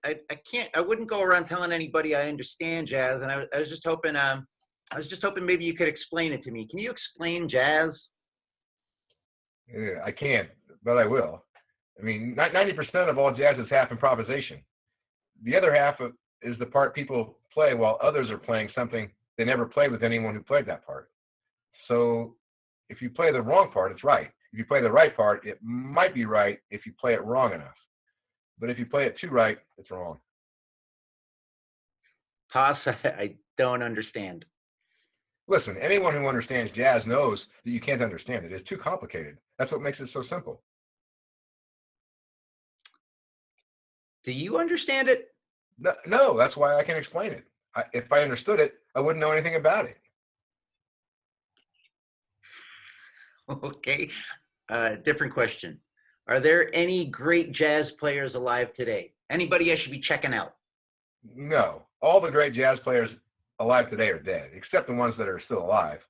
can't. I wouldn't go around telling anybody I understand jazz. And I was just hoping. I was just hoping maybe you could explain it to me. Can you explain jazz? Yeah, I can't, but I will. I mean, 90% of all jazz is half improvisation. The other half is the part people play while others are playing something they never played with anyone who played that part. So if you play the wrong part, it's right. If you play the right part, it might be right if you play it wrong enough. But if you play it too right, it's wrong. Poss, I don't understand. Listen, anyone who understands jazz knows that you can't understand it. It's too complicated. That's what makes it so simple. Do you understand it? No, that's why I can explain it. If I understood it, I wouldn't know anything about it. Okay. Different question. Are there any great jazz players alive today? Anybody I should be checking out? No. All the great jazz players alive today are dead, except the ones that are still alive.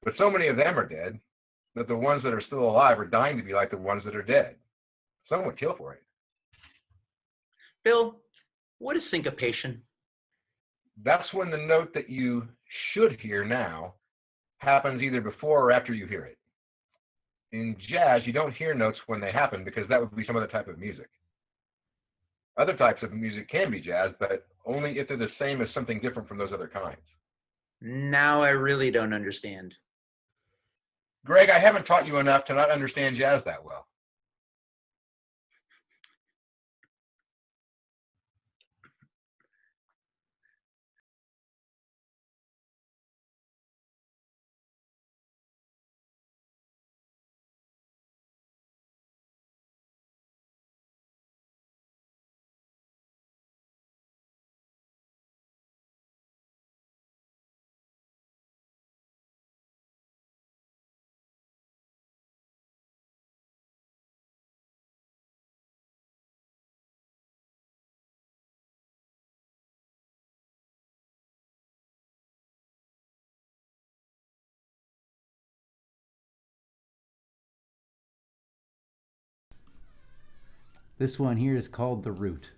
But so many of them are dead that the ones that are still alive are dying to be like the ones that are dead. Some would kill for it. Bill, what is syncopation? That's when the note that you should hear now happens either before or after you hear it. In jazz, you don't hear notes when they happen because that would be some other type of music. Other types of music can be jazz, but only if they're the same as something different from those other kinds. Now I really don't understand. Greg, I haven't taught you enough to not understand jazz that well. This one here is called The Root.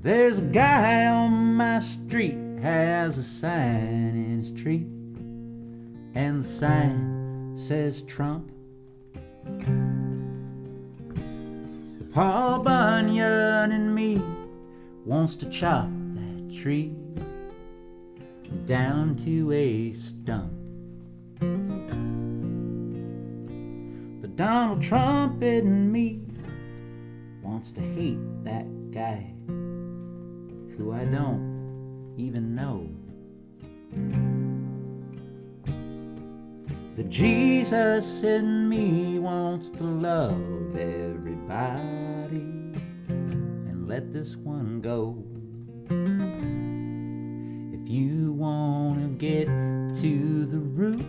There's a guy on my street has a sign in his tree, and the sign says Trump. Paul Bunyan and me wants to chop that tree down to a stump. But Donald Trump and me wants to hate that guy who I don't even know. The Jesus in me wants to love everybody and let this one go. If you want to get to the root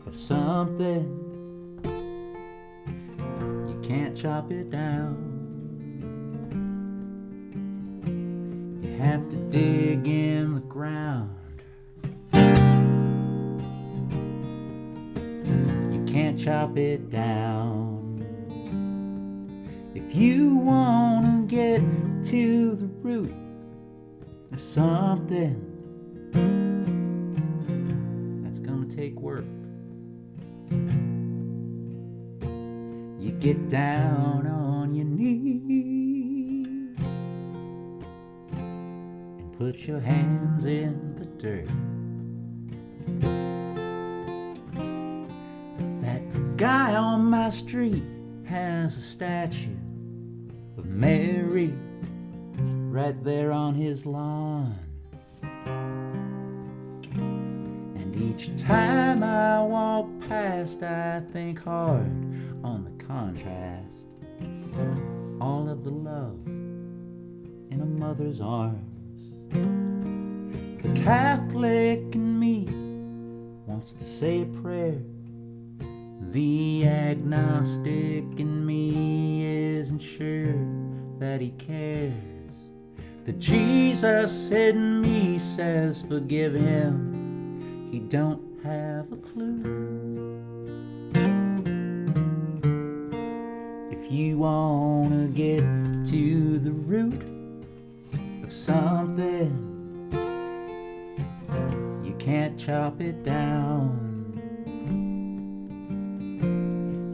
of something, you can't chop it down. You have to dig in the ground. You can't chop it down. If you wanna get to the root of something, that's gonna take work. You get down on your knees and put your hands in the dirt. That guy on my street has a statue of Mary right there on his lawn. And each time I walk past, I think hard on the contrast. All of the love in a mother's arms. The Catholic in me wants to say a prayer. The agnostic in me isn't sure that he cares. The Jesus in me says forgive him, he don't have a clue. If you wanna get to the root of something, you can't chop it down.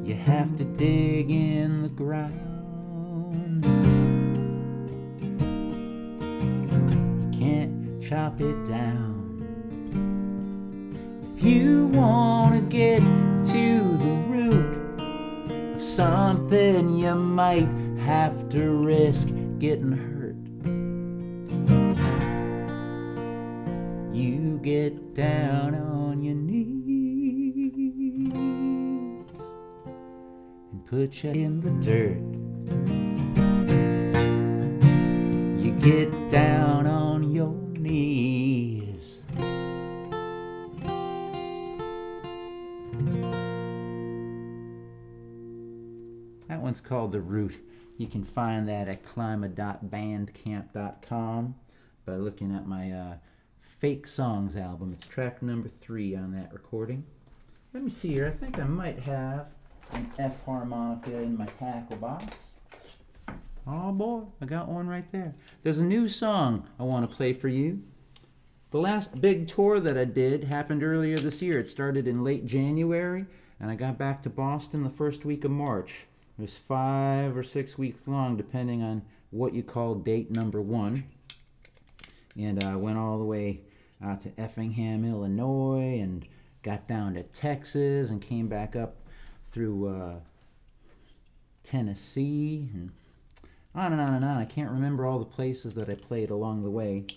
You have to dig in the ground. You can't chop it down. If you wanna get to the root of something, you might have to risk getting hurt. You get down on your knees and put you in the dirt. You get down on your knees. That one's called The Root. You can find that at klyma.bandcamp.com by looking at my Fake Songs album. It's track number 3 on that recording. Let me see here. I think I might have an F harmonica in my tackle box. Oh boy, I got one right there. There's a new song I want to play for you. The last big tour that I did happened earlier this year. It started in late January, and I got back to Boston the first week of March. It was 5 or 6 weeks long, depending on what you call date number 1. And I went all the way out to Effingham, Illinois, and got down to Texas, and came back up through Tennessee, and on and on and on. I can't remember all the places that I played along the way,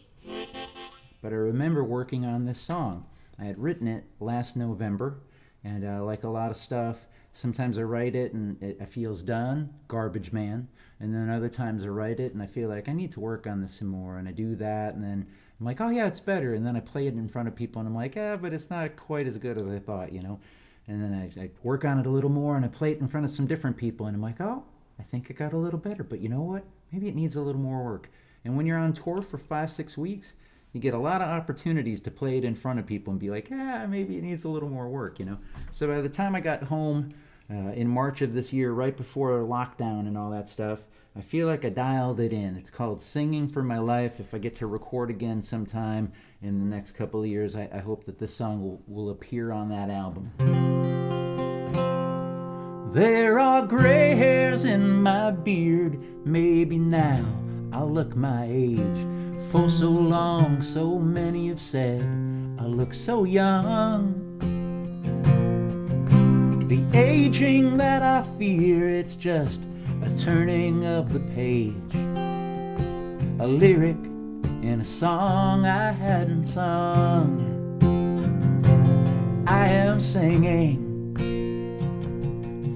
but I remember working on this song. I had written it last November, and like a lot of stuff, sometimes I write it and it feels done, garbage man, and then other times I write it and I feel like I need to work on this some more, and I do that, and then I'm like, oh yeah, it's better, and then I play it in front of people and I'm like, yeah, but it's not quite as good as I thought, you know. And then I work on it a little more and I play it in front of some different people and I'm like, oh, I think it got a little better, but you know what? Maybe it needs a little more work. And when you're on tour for 5-6 weeks, you get a lot of opportunities to play it in front of people and be like, yeah, maybe it needs a little more work, you know. So by the time I got home in March of this year, right before lockdown and all that stuff, I feel like I dialed it in. It's called Singing for My Life. If I get to record again sometime in the next couple of years, I hope that this song will appear on that album. There are gray hairs in my beard. Maybe now I'll look my age. For so long, so many have said I look so young. The aging that I fear, it's just a turning of the page, a lyric in a song I hadn't sung. I am singing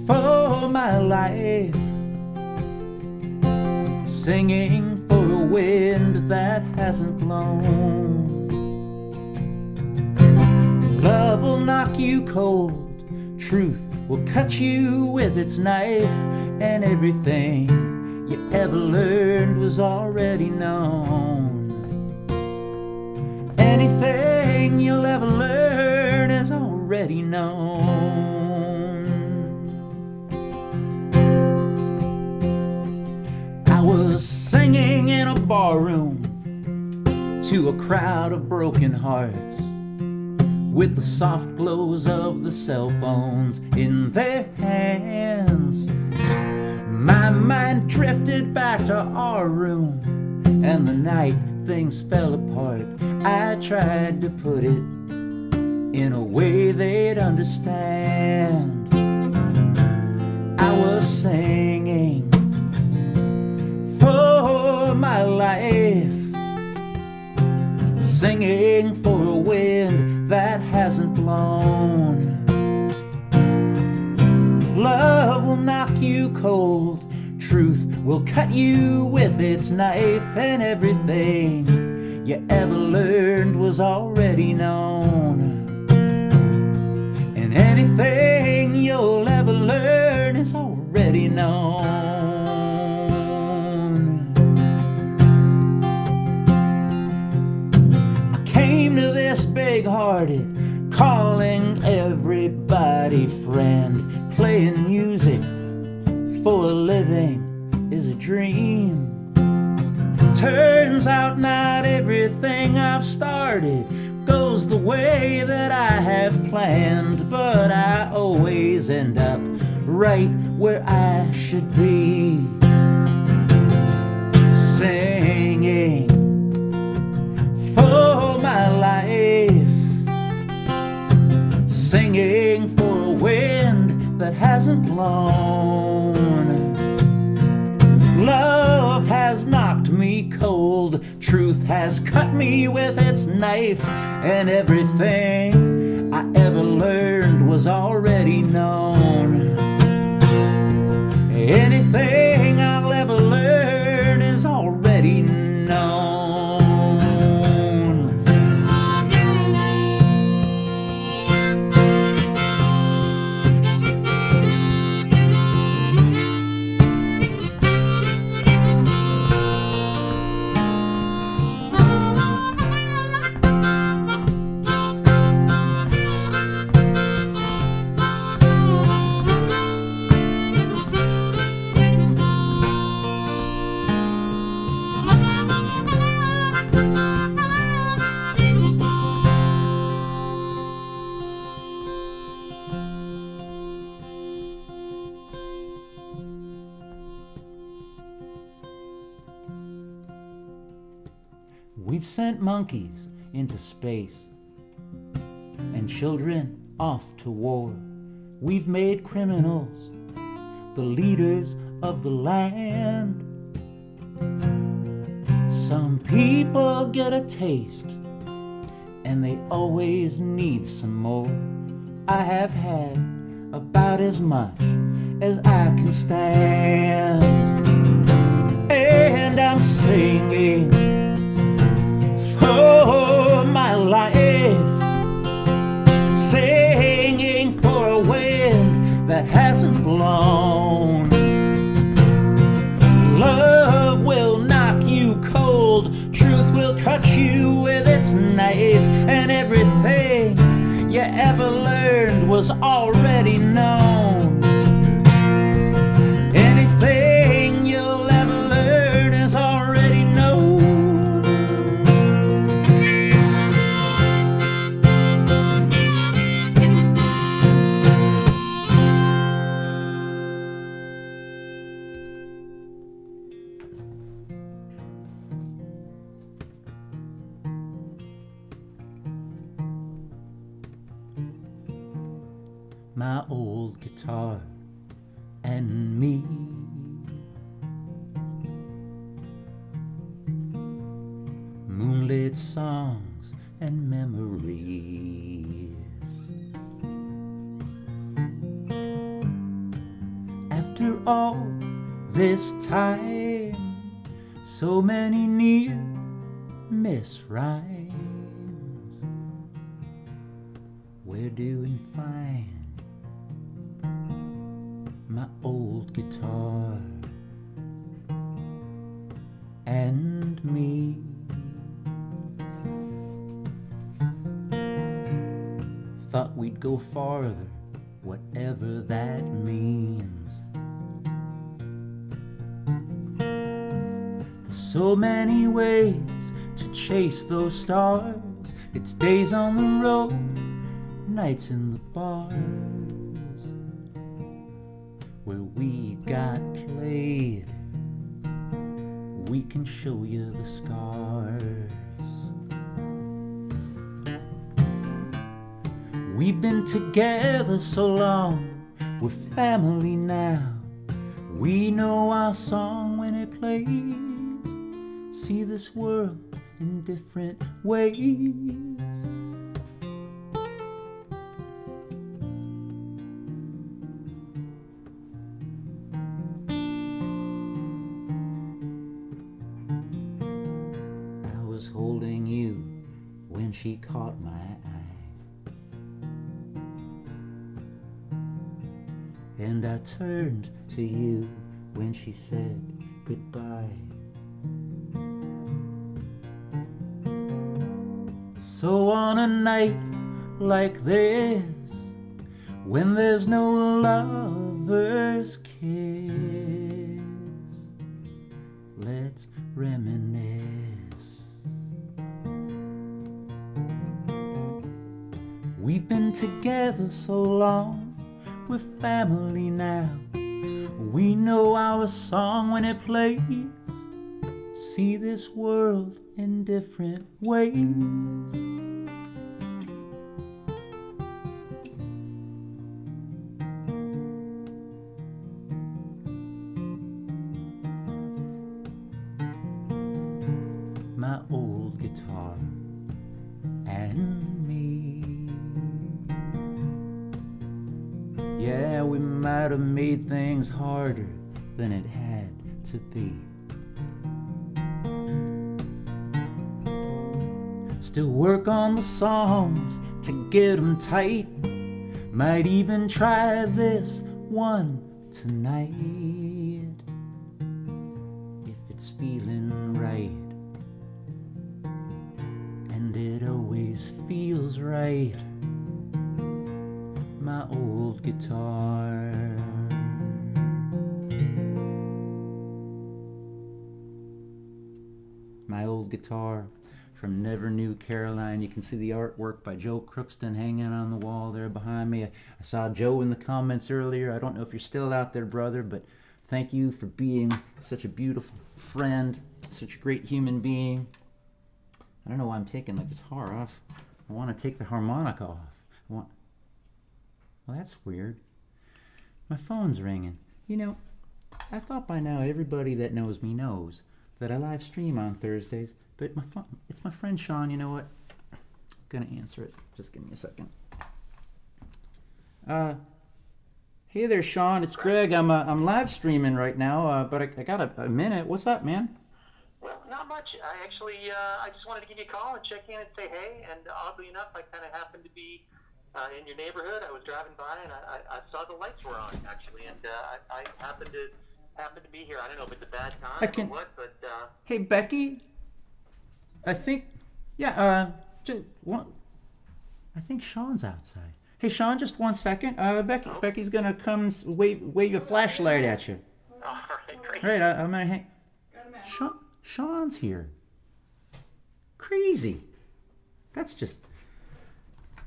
for my life, singing for a wind that hasn't blown. Love will knock you cold, truth will cut you with its knife, and everything you ever learned was already known. Anything you'll ever learn is already known. barroom to a crowd of broken hearts, with the soft glows of the cell phones in their hands. My mind drifted back to our room, and the night things fell apart. I tried to put it in a way they'd understand. I was singing for my life, singing for a wind that hasn't blown. Love will knock you cold, truth will cut you with its knife, and everything you ever learned was already known. And anything you'll ever learn is already known. I came to this big-hearted, calling everybody friend. Playing music for a living is a dream. Turns out not everything I've started goes the way that I have planned, but I always end up right where I should be, singing for my life, singing for a wind that hasn't blown. Love has knocked me cold, truth has cut me with its knife, and everything I ever learned was already known. Anything I'll ever learn is already known. We've sent monkeys into space and children off to war. We've made criminals the leaders of the land. Some people get a taste and they always need some more. I have had about as much as I can stand, and I'm singing for my life, singing for a wind that hasn't blown. Love will knock you cold, truth will cut you with its knife, and everything you ever learned was already known. Anything you'll ever learn is already known. My old guitar and me, moonlit songs and memories. After all this time, so many near miss rhymes. Where do we find my old guitar and me? Thought we'd go farther, whatever that means. The So many ways to chase those stars. It's days on the road, nights in the bars, where we got played. We can show you the scars. We've been together so long, we're family now. We know our song when it plays. See this world in different ways. I was holding you when she caught my eye, and I turned to you when she said goodbye. So on a night like this, when there's no lover's kiss, let's reminisce. We've been together so long, we're family now. We know our song when it plays. See this world in different ways. My old guitar and me. Yeah, we might have made things harder than it had to be. Still work on the songs to get 'em tight. Might even try this one tonight, if it's feeling right. And it always feels right. My old guitar. My old guitar from Never Knew Caroline. You can see the artwork by Joe Crookston hanging on the wall there behind me. I saw Joe in the comments earlier. I don't know if you're still out there, brother, but thank you for being such a beautiful friend, such a great human being. I don't know why I'm taking the guitar off. I want to take the harmonica off. Well, that's weird. My phone's ringing. You know, I thought by now everybody that knows me knows that I live stream on Thursdays, but it's my friend Sean. You know what? I'm gonna answer it. Just give me a second. Hey there, Sean. It's Greg. I'm live streaming right now, but I got a minute. What's up, man? Well, not much. I just wanted to give you a call and check in and say hey. And oddly enough, I kind of happened to be in your neighborhood. I was driving by and I saw the lights were on actually, and I happened to be here. I don't know if it's a bad time or what, but Hey, Becky. I think, yeah. I think Sean's outside. Hey, Sean, just 1 second. Becky's gonna come wave a flashlight at you. all right, great. Right, I'm gonna hang. Sean's here. Crazy. That's just.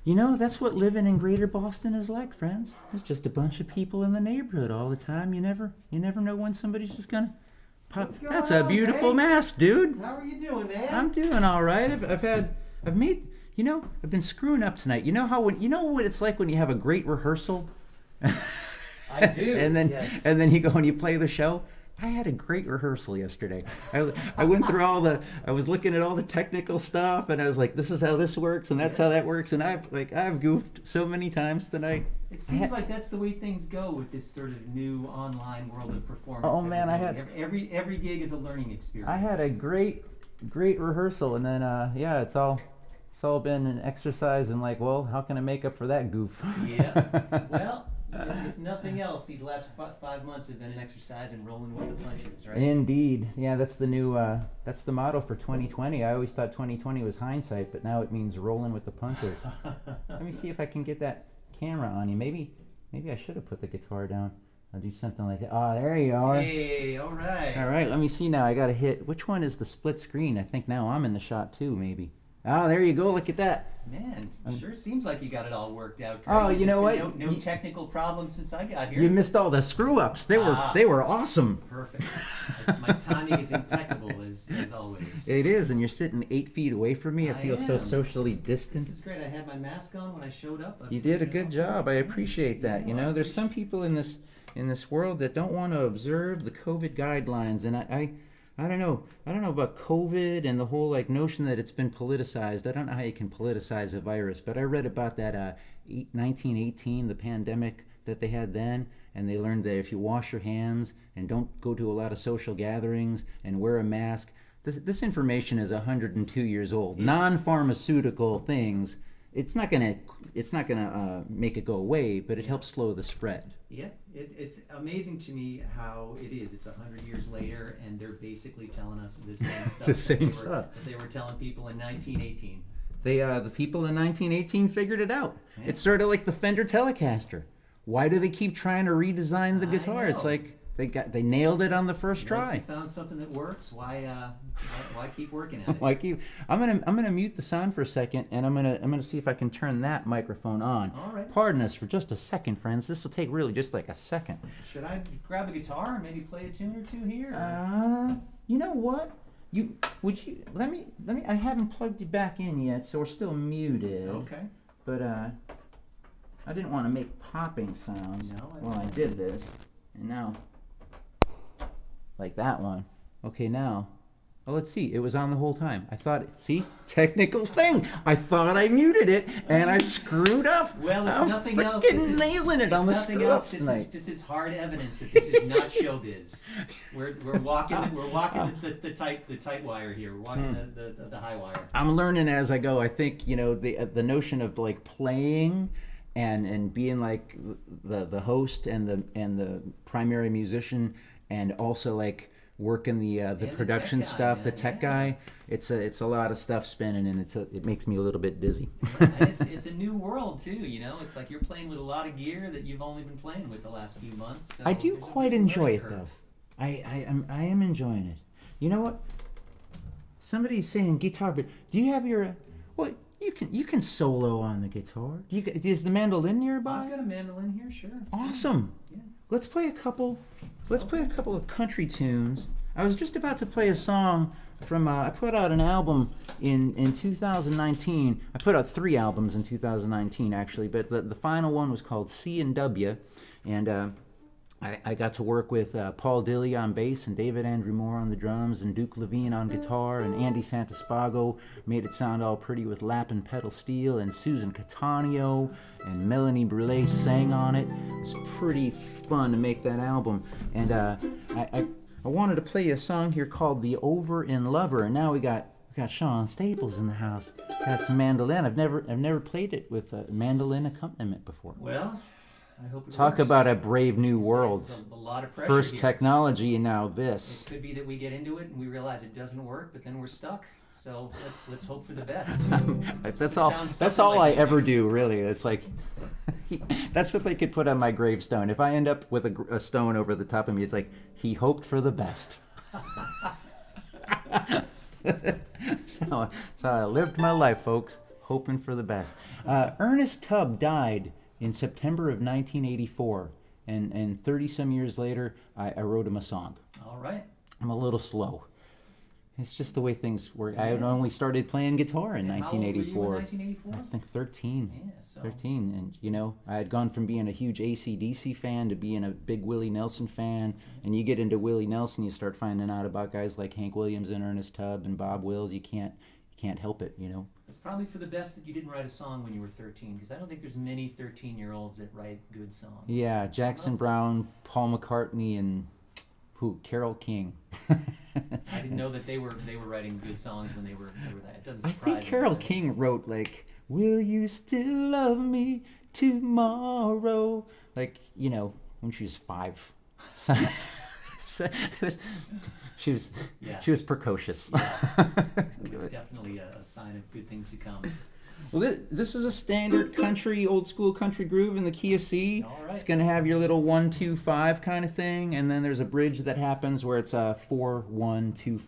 You know, that's what living in Greater Boston is like, friends. There's just a bunch of people in the neighborhood all the time. You never know when somebody's just gonna pop. That's a beautiful mask, dude. How are you doing, man? I'm doing all right. I've made. You know, I've been screwing up tonight. You know what it's like when you have a great rehearsal. I do. and then yes. and then you go and you play the show. I had a great rehearsal yesterday. I went through I was looking at all the technical stuff, and I was like, this is how this works, and that's how that works, and I've goofed so many times tonight. It seems like that's the way things go with this sort of new online world of performance. Oh man, every gig is a learning experience. I had a great rehearsal, and then it's all been an exercise in like, well, how can I make up for that goof? Yeah. Well, if nothing else, these last 5 months have been an exercise in rolling with the punches, right? Indeed. Yeah, that's the new that's the motto for 2020. I always thought 2020 was hindsight, but now it means rolling with the punches. Let me see if I can get that camera on you. Maybe I should have put the guitar down. I'll do something like that. Oh, there you are. Hey, all right. All right, let me see now. I got to hit. Which one is the split screen? I think now I'm in the shot too, maybe. Oh, there you go. Look at that. Man, sure seems like you got it all worked out. Oh, Craig. you know There's what? been No technical problems since I got here. You missed all the screw ups. They were awesome. Perfect. My timing is impeccable as always. It is, and you're sitting 8 feet away from me. I I feel so am. socially distant. This is great. I had my mask on when I showed up. You did a good job. I appreciate that. You know, there's some people in this world that don't want to observe the COVID guidelines, and I don't know. I don't know about COVID and the whole like notion that it's been politicized. I don't know how you can politicize a virus, but I read about that 1918, the pandemic that they had then, and they learned that if you wash your hands and don't go to a lot of social gatherings and wear a mask, this information is 102 years old. Non-pharmaceutical things. It's not gonna make it go away, but it helps slow the spread. Yeah, it's amazing to me how it is. It's 100 years later, and they're basically telling us the same stuff. The same stuff that they were telling people in 1918. The people in 1918 figured it out. Yeah. It's sort of like the Fender Telecaster. Why do they keep trying to redesign the guitar? It's like they nailed it on the first try. Once you found something that works, why keep working at it? Why keep? I'm gonna mute the sound for a second, and I'm gonna see if I can turn that microphone on. All right. Pardon us for just a second, friends. This will take really just like a second. Should I grab a guitar and maybe play a tune or two here? You know what? Let me I haven't plugged you back in yet, so we're still muted. Okay. But I didn't want to make popping sounds while I did this. And now like that one. Okay, now. Oh, let's see. It was on the whole time. I thought, see? Technical thing. I thought I muted it, and I screwed up. Well, if I'm nothing else, nailing it on the screw-ups tonight. This is hard evidence that this is not showbiz. We're walking the tight wire here. We're walking the high wire. I'm learning as I go. I think the notion of like playing and being like the host and the primary musician, and also like working the production stuff, the tech guy. It's a lot of stuff spinning, and it makes me a little bit dizzy. And it's a new world too, you know. It's like you're playing with a lot of gear that you've only been playing with the last few months. So I do quite enjoy it though. I am enjoying it. You know what? Somebody's saying guitar, but do you have your well? You can solo on the guitar. Is the mandolin nearby? I've got a mandolin here, sure. Awesome. Yeah. Let's play a couple of country tunes. I was just about to play a song from I put out an album in 2019. I put out 3 albums in 2019 actually, but the final one was called C and W, and I got to work with Paul Dilly on bass and David Andrew Moore on the drums and Duke Levine on guitar, and Andy Santaspago made it sound all pretty with lap and pedal steel, and Susan Cattaneo and Melanie Brule sang on it. It was pretty fun to make that album, and I wanted to play a song here called "The Over in Lover," and now we got Sean Staples in the house. Got some mandolin. I've never played it with a mandolin accompaniment before. Well, I hope it Talk works. about a brave new world. It's a lot of pressure First here. technology, and now this. It could be that we get into it and we realize it doesn't work, but then we're stuck. So let's hope for the best. That's all I ever do, really. It's like that's what they could put on my gravestone. If I end up with a stone over the top of me, it's like he hoped for the best. So I lived my life, folks, hoping for the best. Ernest Tubb died in September of 1984, and 30-some years later, I wrote him a song. All right. I'm a little slow. It's just the way things work. I had only started playing guitar in 1984. How old were you in 1984? I think 13. Yeah, so. 13, and I had gone from being a huge AC/DC fan to being a big Willie Nelson fan, and you get into Willie Nelson, you start finding out about guys like Hank Williams and Ernest Tubb and Bob Wills. You can't help it, It's probably for the best that you didn't write a song when you were 13, because I don't think there's many 13-year-olds that write good songs. Yeah, Jackson Browne, Paul McCartney, and Carole King. I didn't know that they were writing good songs when they were that. It doesn't I surprise think me. Carole King wrote like, "Will you still love me tomorrow?" Like, when she was 5. She was precocious. Yeah. It's definitely a sign of good things to come. Well, this is a standard country, old school country groove in the key of C. All right. It's going to have your little 1-2-5 kind of thing, and then there's a bridge that happens where it's 4-1-2-5.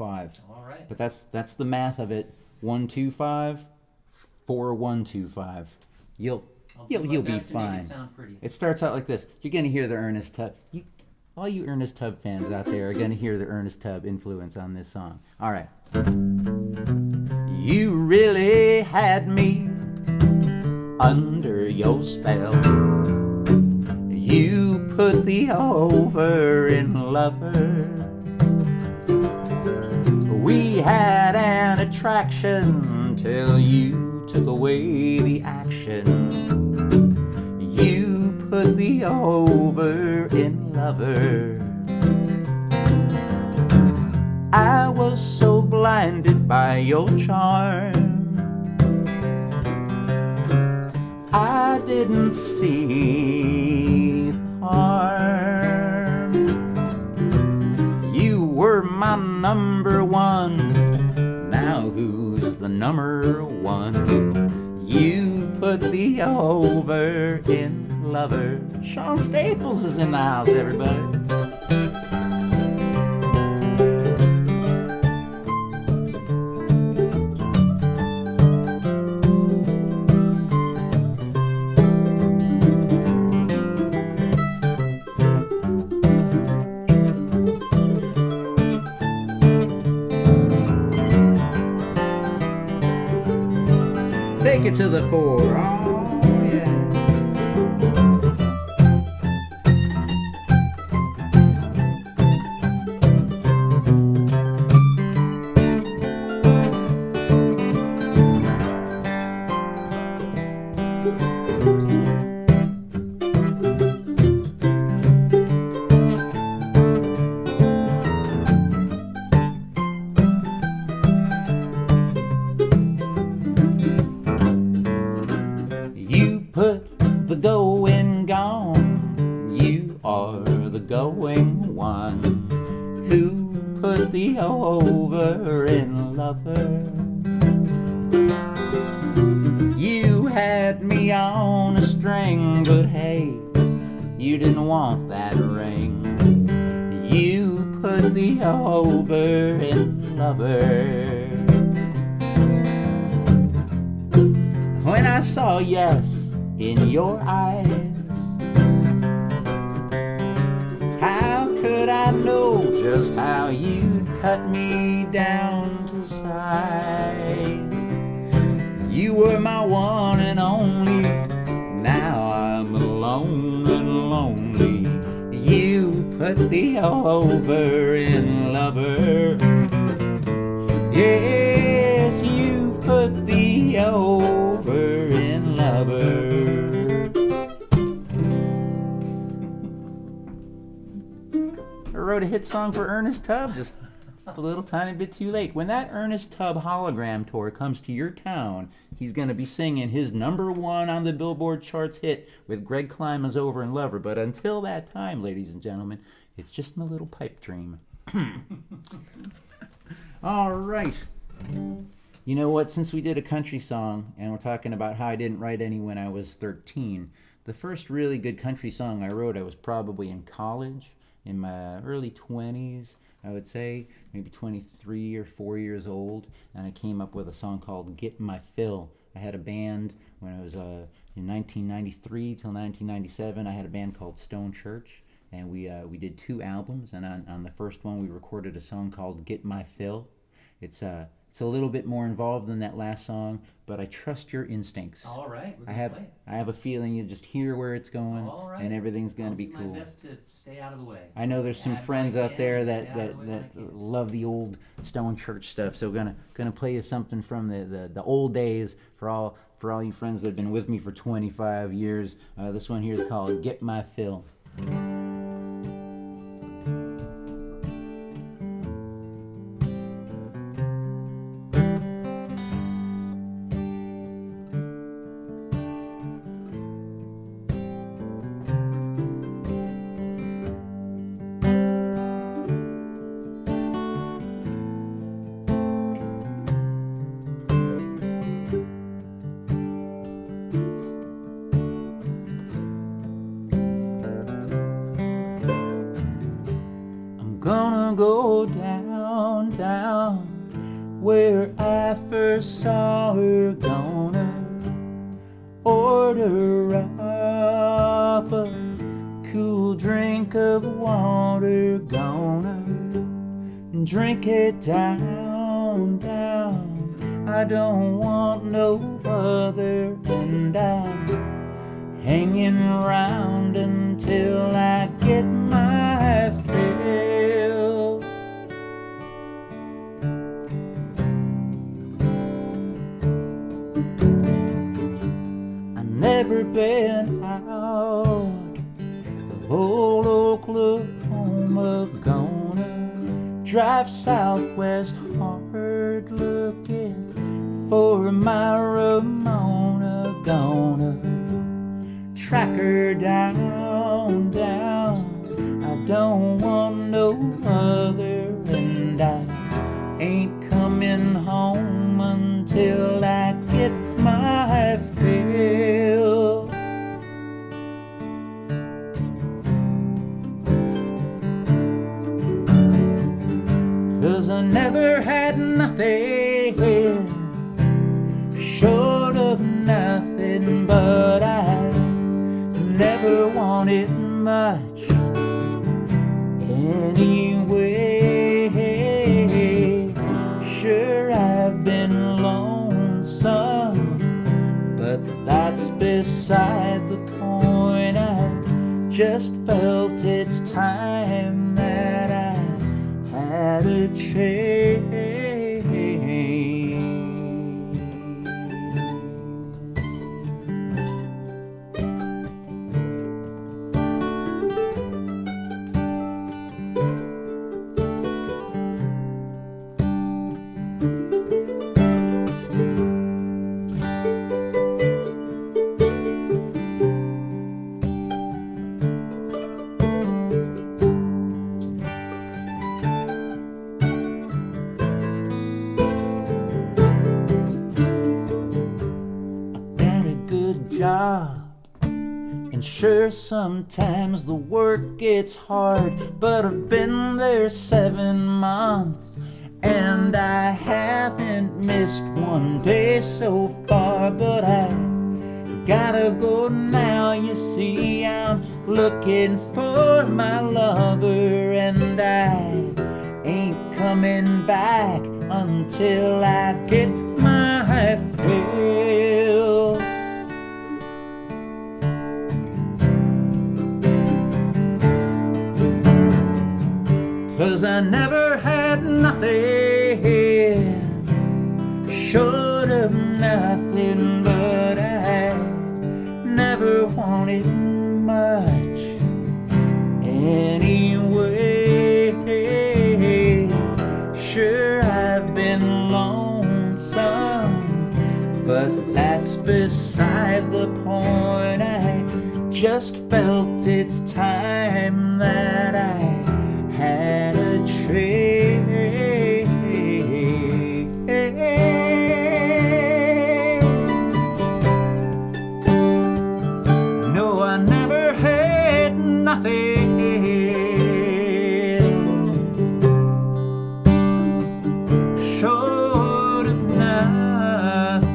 All right. But that's the math of it. 1-2-5, 4-1-2-5. You'll be best to make fine. it sound pretty. It starts out like this. You're going to hear the Ernest Tubb. All you Ernest Tubb fans out there are going to hear the Ernest Tubb influence on this song. All right. You really had me under your spell. You put the over in lover. We had an attraction till you took away the action. You put the over in lover. I was so blinded by your charm, I didn't see the harm. You were my number one. Now who's the number one? You put the over in lover. Sean Staples is in the house, everybody. Take it to the 4. Oh, yeah. You put the going gone. You are the going one. Who put the over in lover? You had me on a string, but hey, you didn't want that ring. You put the over in lover. When I saw yes in your eyes, how could I know just how you'd cut me down to size? You were my one and only. Now I'm alone and lonely. You put the over in lover. Yes, you put the over in lover. I wrote a hit song for Ernest Tubb just a little tiny bit too late. When that Ernest Tubb hologram tour comes to your town, he's going to be singing his #1 on the Billboard charts hit with Greg Klyma's Over in Lover. But until that time, ladies and gentlemen, it's just my little pipe dream. All right. You know what? Since we did a country song and we're talking about how I didn't write any when I was 13, the first really good country song I wrote, I was probably in college, in my early 20s, I would say, maybe 23 or 4 years old, and I came up with a song called Get My Fill. I had a band when I was in 1993 till 1997. I had a band called Stone Church, and we did 2 albums, and on the first one we recorded a song called Get My Fill. It's a little bit more involved than that last song, but I trust your instincts. All right. I have a feeling you just hear where it's going, All right. and everything's going to be I'll do cool. my best to stay out of the way. I know there's some Add friends my out there cans, that stay out of the way that my cans. love the old Stone Church stuff. So gonna play you something from the old days for all you friends that have been with me for 25 years. This one here is called Get My Fill. gonna go down, down where I first saw her. Gonna order up a cool drink of water. Gonna drink it down, down. I don't want no other, and I'm hanging around until I get my fill. I've never been out of old Oklahoma. Gonna drive southwest hard looking for my Ramona. Gonna track her down, down. I don't want no other, and I ain't coming home until I get my fill. 'Cause I never had nothing short of nothing, but I never wanted much anyway. Sure, I've been lonesome, but that's beside the point. I just felt it's time that I had a change. Job. And sure, sometimes the work gets hard, but I've been there 7 months and I haven't missed one day so far. But I gotta go now, you see, I'm looking for my lover, and I ain't coming back until I get my fill. 'Cause I never had nothing short of nothing, but I never wanted much anyway. Sure, I've been lonesome, but that's beside the point. I just felt it's time that I had a change. No, I never had nothing short of nothing.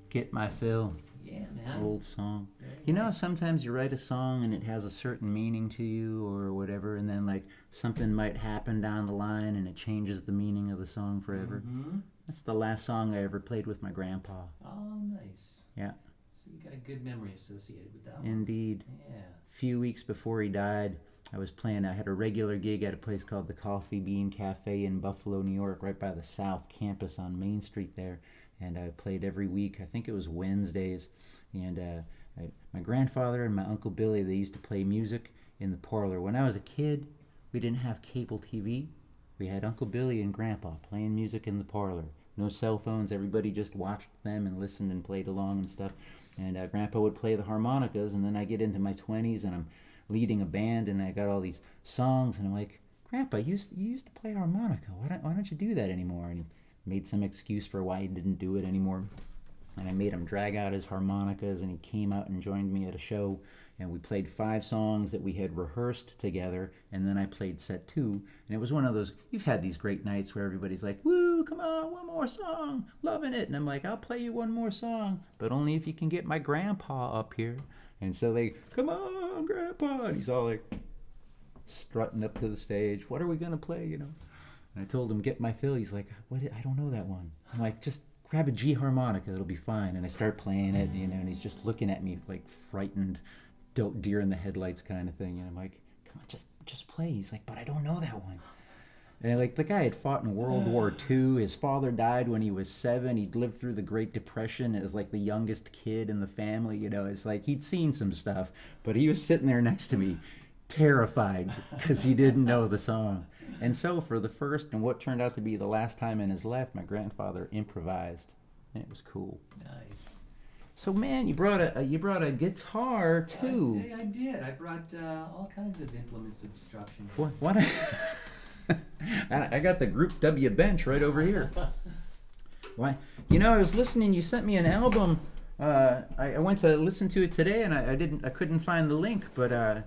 Get my fill. Yeah, man. Old song. Very You know, nice. sometimes you write a song and it has a certain meaning to you or whatever, and then like something might happen down the line and it changes the meaning of the song forever. Mhm. That's the last song I ever played with my grandpa. Oh, nice. Yeah. So you got a good memory associated with that one. Indeed. Yeah. A few weeks before he died, I had a regular gig at a place called the Coffee Bean Cafe in Buffalo, New York, right by the South Campus on Main Street there. And I played every week. I think it was Wednesdays. And my grandfather and my Uncle Billy, they used to play music in the parlor. When I was a kid, we didn't have cable TV. We had Uncle Billy and Grandpa playing music in the parlor. No cell phones. Everybody just watched them and listened and played along and stuff. And Grandpa would play the harmonicas, and then I get into my 20s and I'm leading a band, and I got all these songs, and I'm like, Grandpa, you used to play harmonica. Why don't you do that anymore? And he made some excuse for why he didn't do it anymore. And I made him drag out his harmonicas, and he came out and joined me at a show, and we played 5 songs that we had rehearsed together, and then I played set 2, and it was one of those, you've had these great nights where everybody's like, woo, come on, one more song, loving it, and I'm like, I'll play you one more song, but only if you can get my grandpa up here. And so they, come on, Grandpa, and he's all like strutting up to the stage, what are we gonna play, And I told him, get my fill. He's like, what? I don't know that one. I'm like, just grab a G harmonica, it'll be fine. And I start playing it, and he's just looking at me like frightened, deer in the headlights kind of thing. And I'm like, come on, just play. He's like, but I don't know that one. And like, the guy had fought in World War II. His father died when he was 7. He'd lived through the Great Depression as like the youngest kid in the family. It's like he'd seen some stuff, but he was sitting there next to me, terrified because he didn't know the song. And so for the first and what turned out to be the last time in his life, my grandfather improvised, and it was cool. Nice. So man, you brought a guitar too. I did. I brought all kinds of implements of destruction. What? I got the Group W bench right over here. Why? I was listening. You sent me an album. I went to listen to it today, and I couldn't find the link. But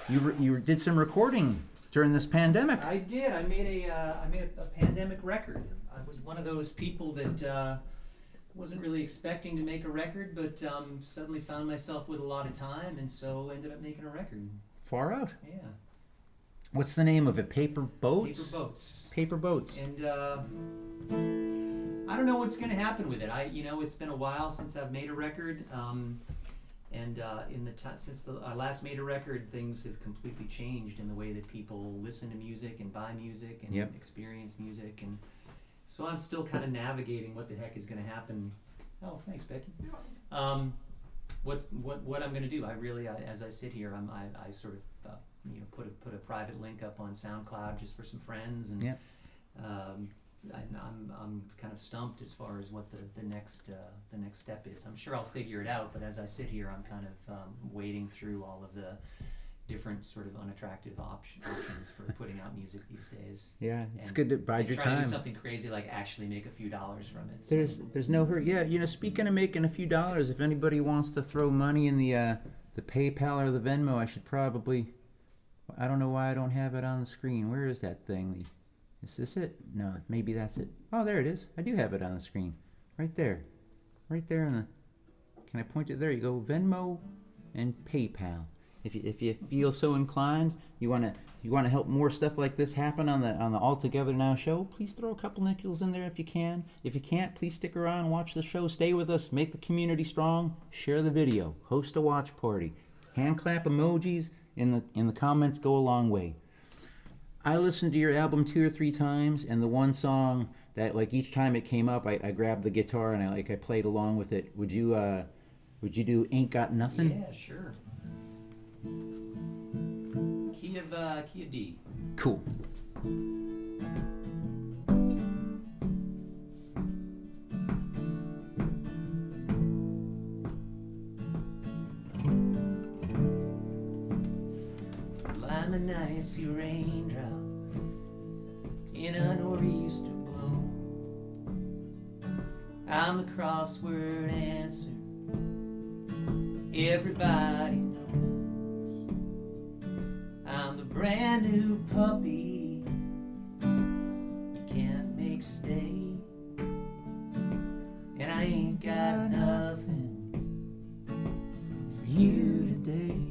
you did some recording during this pandemic. I did. I made a pandemic record. I was one of those people that wasn't really expecting to make a record, but suddenly found myself with a lot of time, and so ended up making a record. Far out. Yeah. What's the name of it? Paper Boats? Paper Boats. Paper Boats. And I don't know what's going to happen with it. It's been a while since I've made a record. Since I last made a record, things have completely changed in the way that people listen to music and buy music and experience music. And so I'm still kind of navigating what the heck is going to happen. Oh, thanks, Becky. What I'm going to do? As I sit here, I sort of put a private link up on SoundCloud just for some friends, and I'm kind of stumped as far as what the next step is. I'm sure I'll figure it out, but as I sit here, I'm kind of wading through all of the different sort of unattractive options for putting out music these days. Yeah, it's good to bide your try time. To do something crazy like actually make a few dollars from it. So. There's no hurry. Yeah, speaking of making a few dollars, if anybody wants to throw money in the PayPal or the Venmo, I should probably. I don't know why I don't have it on the screen. Where is that thing? Is this it? No, maybe that's it. Oh, there it is. I do have it on the screen. Right there. Right there in the... Can I point it? There you go. Venmo and PayPal. If you feel so inclined, you want to help more stuff like this happen on the All Together Now show, please throw a couple nickels in there if you can. If you can't, please stick around, watch the show, stay with us, make the community strong, share the video, host a watch party, hand clap emojis in the comments go a long way. I listened to your album 2 or 3 times, and the one song that like each time it came up, I grabbed the guitar and I played along with it. Would you do Ain't Got Nothing? Yeah, sure. Key of D. Cool. I'm an icy raindrop in a nor'easter blow. I'm the crossword answer everybody knows. I'm the brand new puppy you can't make stay. And I ain't got nothing for you today.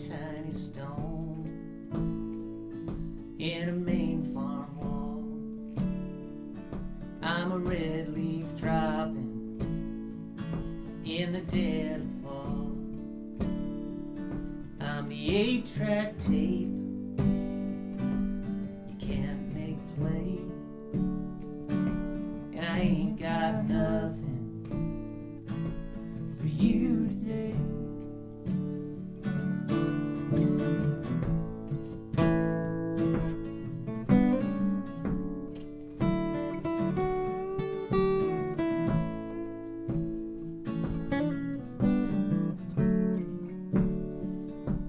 tiny stone in a main farm wall. I'm a red leaf dropping in the dead of fall. I'm the 8-track tape you can't make play, and I ain't got nothing for you today.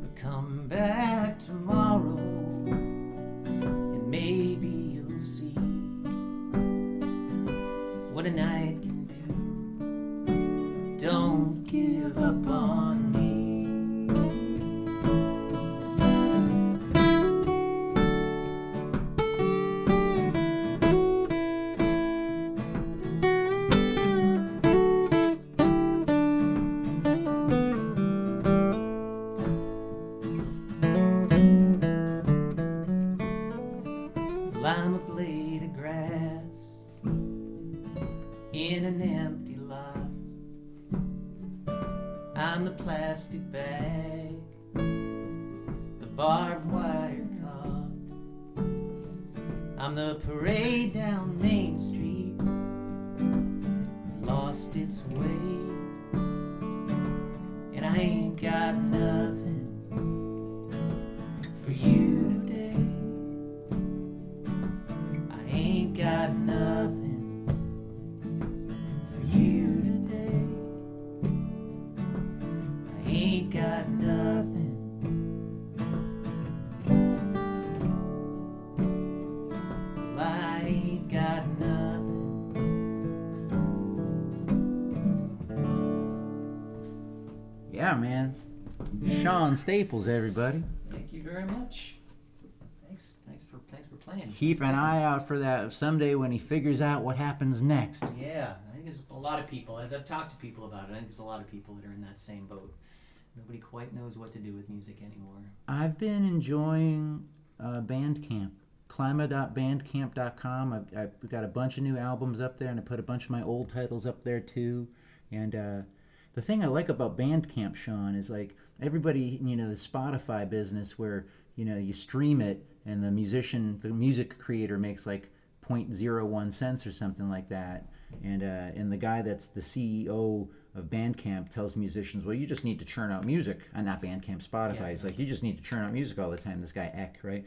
But come back tomorrow and maybe you'll see what a night can do. Don't give up on me. Well, I'm a blade of grass in an empty lot. I'm the plastic bag, the barbed wire caught. I'm the parade down Main Street, lost its way, and I ain't got nothing for you today. I ain't got nothing for you today. I ain't got nothing. Well, I ain't got nothing. Yeah, man. Sean Staples, everybody. Thank you very much. Thanks for playing. Keep an eye out for that someday when he figures out what happens next. Yeah, I think there's a lot of people, as I've talked to people about it, I think there's a lot of people that are in that same boat. Nobody quite knows what to do with music anymore. I've been enjoying Bandcamp. Klyma.bandcamp.com. I've got a bunch of new albums up there, and I put a bunch of my old titles up there too. And the thing I like about Bandcamp, Sean, is like everybody, the Spotify business where, you stream it and the music creator makes like 0.01 cents or something like that. And the guy that's the CEO of Bandcamp tells musicians, well, you just need to churn out music. Not Bandcamp, Spotify. Yeah, It's like, you just need to churn out music all the time. This guy Eck, right?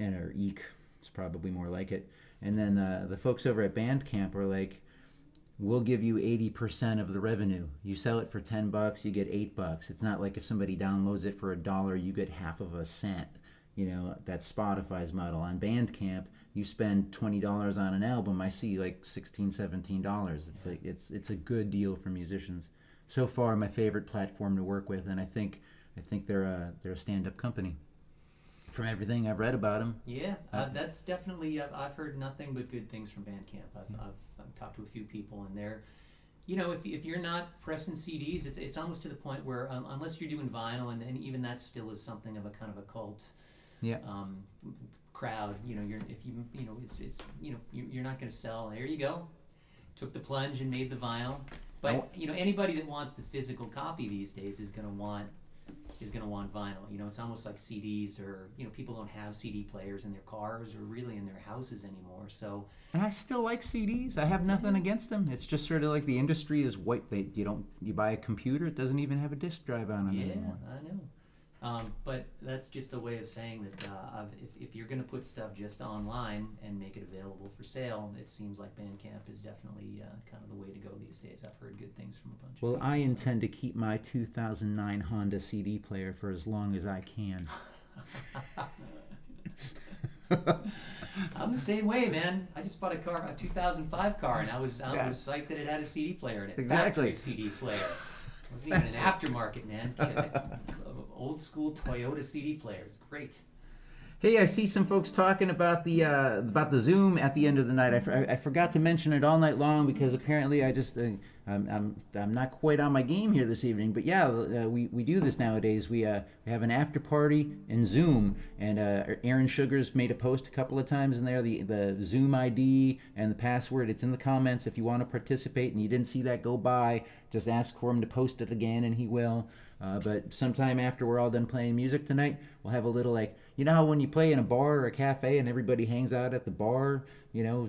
Or Eek, it's probably more like it. And then the folks over at Bandcamp are like, we'll give you 80% of the revenue. You sell it for $10, you get $8. It's not like if somebody downloads it for $1, you get half of a cent. That's Spotify's model. On Bandcamp, you spend $20 on an album, I see like $16, $17. It's like it's a good deal for musicians. So far, my favorite platform to work with, and I think they're a stand-up company. From everything I've read about them. Yeah, that's definitely. I've heard nothing but good things from Bandcamp. I've talked to a few people, and they're, if you're not pressing CDs, it's almost to the point where unless you're doing vinyl, and even that still is something of a kind of a cult. Yeah. Crowd. You're not going to sell. There you go. Took the plunge and made the vinyl. But anybody that wants the physical copy these days is going to want vinyl. It's almost like CDs, or people don't have CD players in their cars or really in their houses anymore. So. And I still like CDs. I have nothing against them. It's just sort of like the industry is white. You buy a computer, it doesn't even have a disk drive on it anymore. Yeah, I know. But that's just a way of saying that if you're going to put stuff just online and make it available for sale, it seems like Bandcamp is definitely kind of the way to go these days. I've heard good things from a bunch of people. Well, I intend to keep my 2009 Honda CD player for as long as I can. I'm the same way, man. I just bought a 2005 car, and I was psyched that it had a CD player in it. Exactly. Factory CD player. It wasn't even an aftermarket, man. It's like old school Toyota CD player. It's great. Hey, I see some folks talking about the Zoom at the end of the night. I forgot to mention it all night long because apparently I just I'm not quite on my game here this evening. But yeah, we do this nowadays. We have an after party in Zoom, and Aaron Sugars made a post a couple of times in there. The Zoom ID and the password. It's in the comments if you want to participate and you didn't see that go by. Just ask for him to post it again, and he will. But sometime after we're all done playing music tonight, we'll have a little, like, you know how when you play in a bar or a cafe and everybody hangs out at the bar, you know,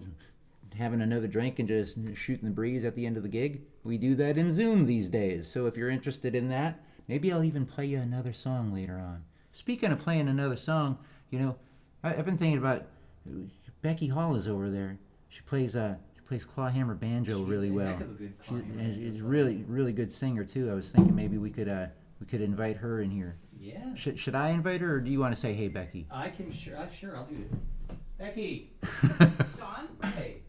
having another drink and just shooting the breeze at the end of the gig? We do that in Zoom these days. So if you're interested in that, maybe I'll even play you another song later on. Speaking of playing another song, you know, I've been thinking about Becky Hall is over there. She plays clawhammer banjo really well. She's a really good singer too. I was thinking maybe we could invite her in here. Yeah. Should I invite her, or do you want to say, hey, Becky? I can sure I'll do it. Becky. Sean? Hey.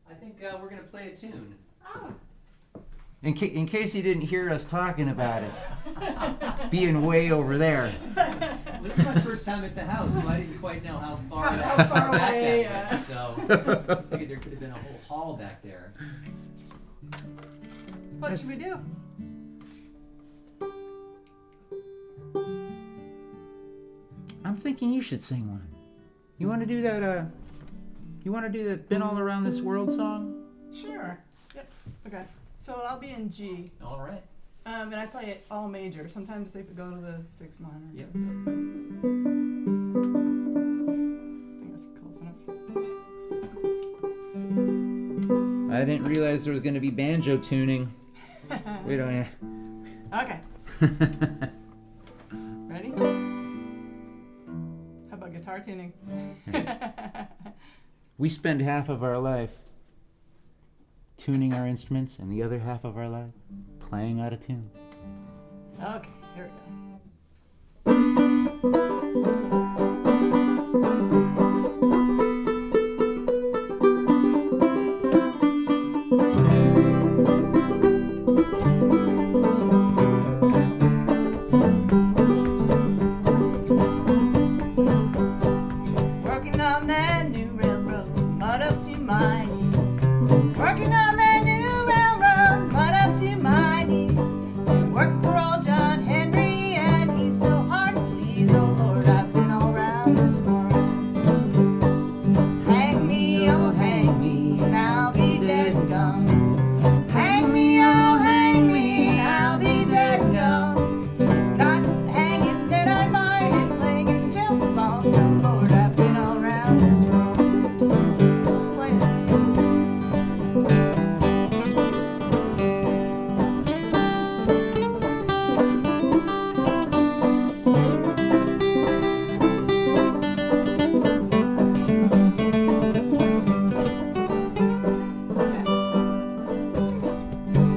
I think we're gonna play a tune. Oh. In case you didn't hear us talking about it, being way over there. Well, this is my first time at the house, so I didn't quite know how far back away, that went. So I figured there could have been a whole hall back there. What should we do? I'm thinking you should sing one. You want to do that? You want to do the "Been All Around This World" song? Sure. Yep. Okay. So I'll be in G. All right. And I play it all major. Sometimes they go to the 6 minor. Yep. I think that's close enough. I didn't realize there was going to be banjo tuning. We don't. Okay. Ready? How about guitar tuning? We spend half of our life tuning our instruments and the other half of our life playing out of tune. Okay, here we go. Working on that new railroad, mud up to my knees. Working on that new railroad, mud up to my knees. Working for old John Henry, and he's so hard to please. Oh Lord, I've been all around this world. Hang me, oh hang me, and I'll be dead and gone. Hang me, oh hang me, and I'll be dead and gone. It's not hanging that I mind, it's laying in the jail so long. Oh Lord, I've been all around this world. Let's play it.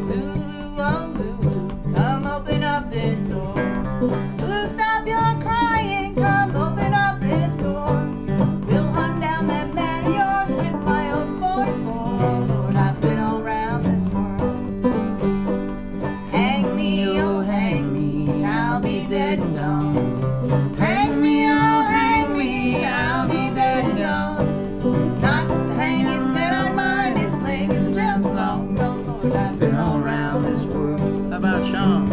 Lulu, oh Lulu, come open up this door. Lulu, stop your crying, come open up this door. We'll hunt down that man of yours with my old 44. Lord, I've been all around this world. Hang me, oh hang me, I'll be dead and gone. Hang me, oh hang me, I'll be dead and gone. It's not the hanging that I mind, it's laying in the jail so long. Oh Lord, I've been all around this world. How about Sean?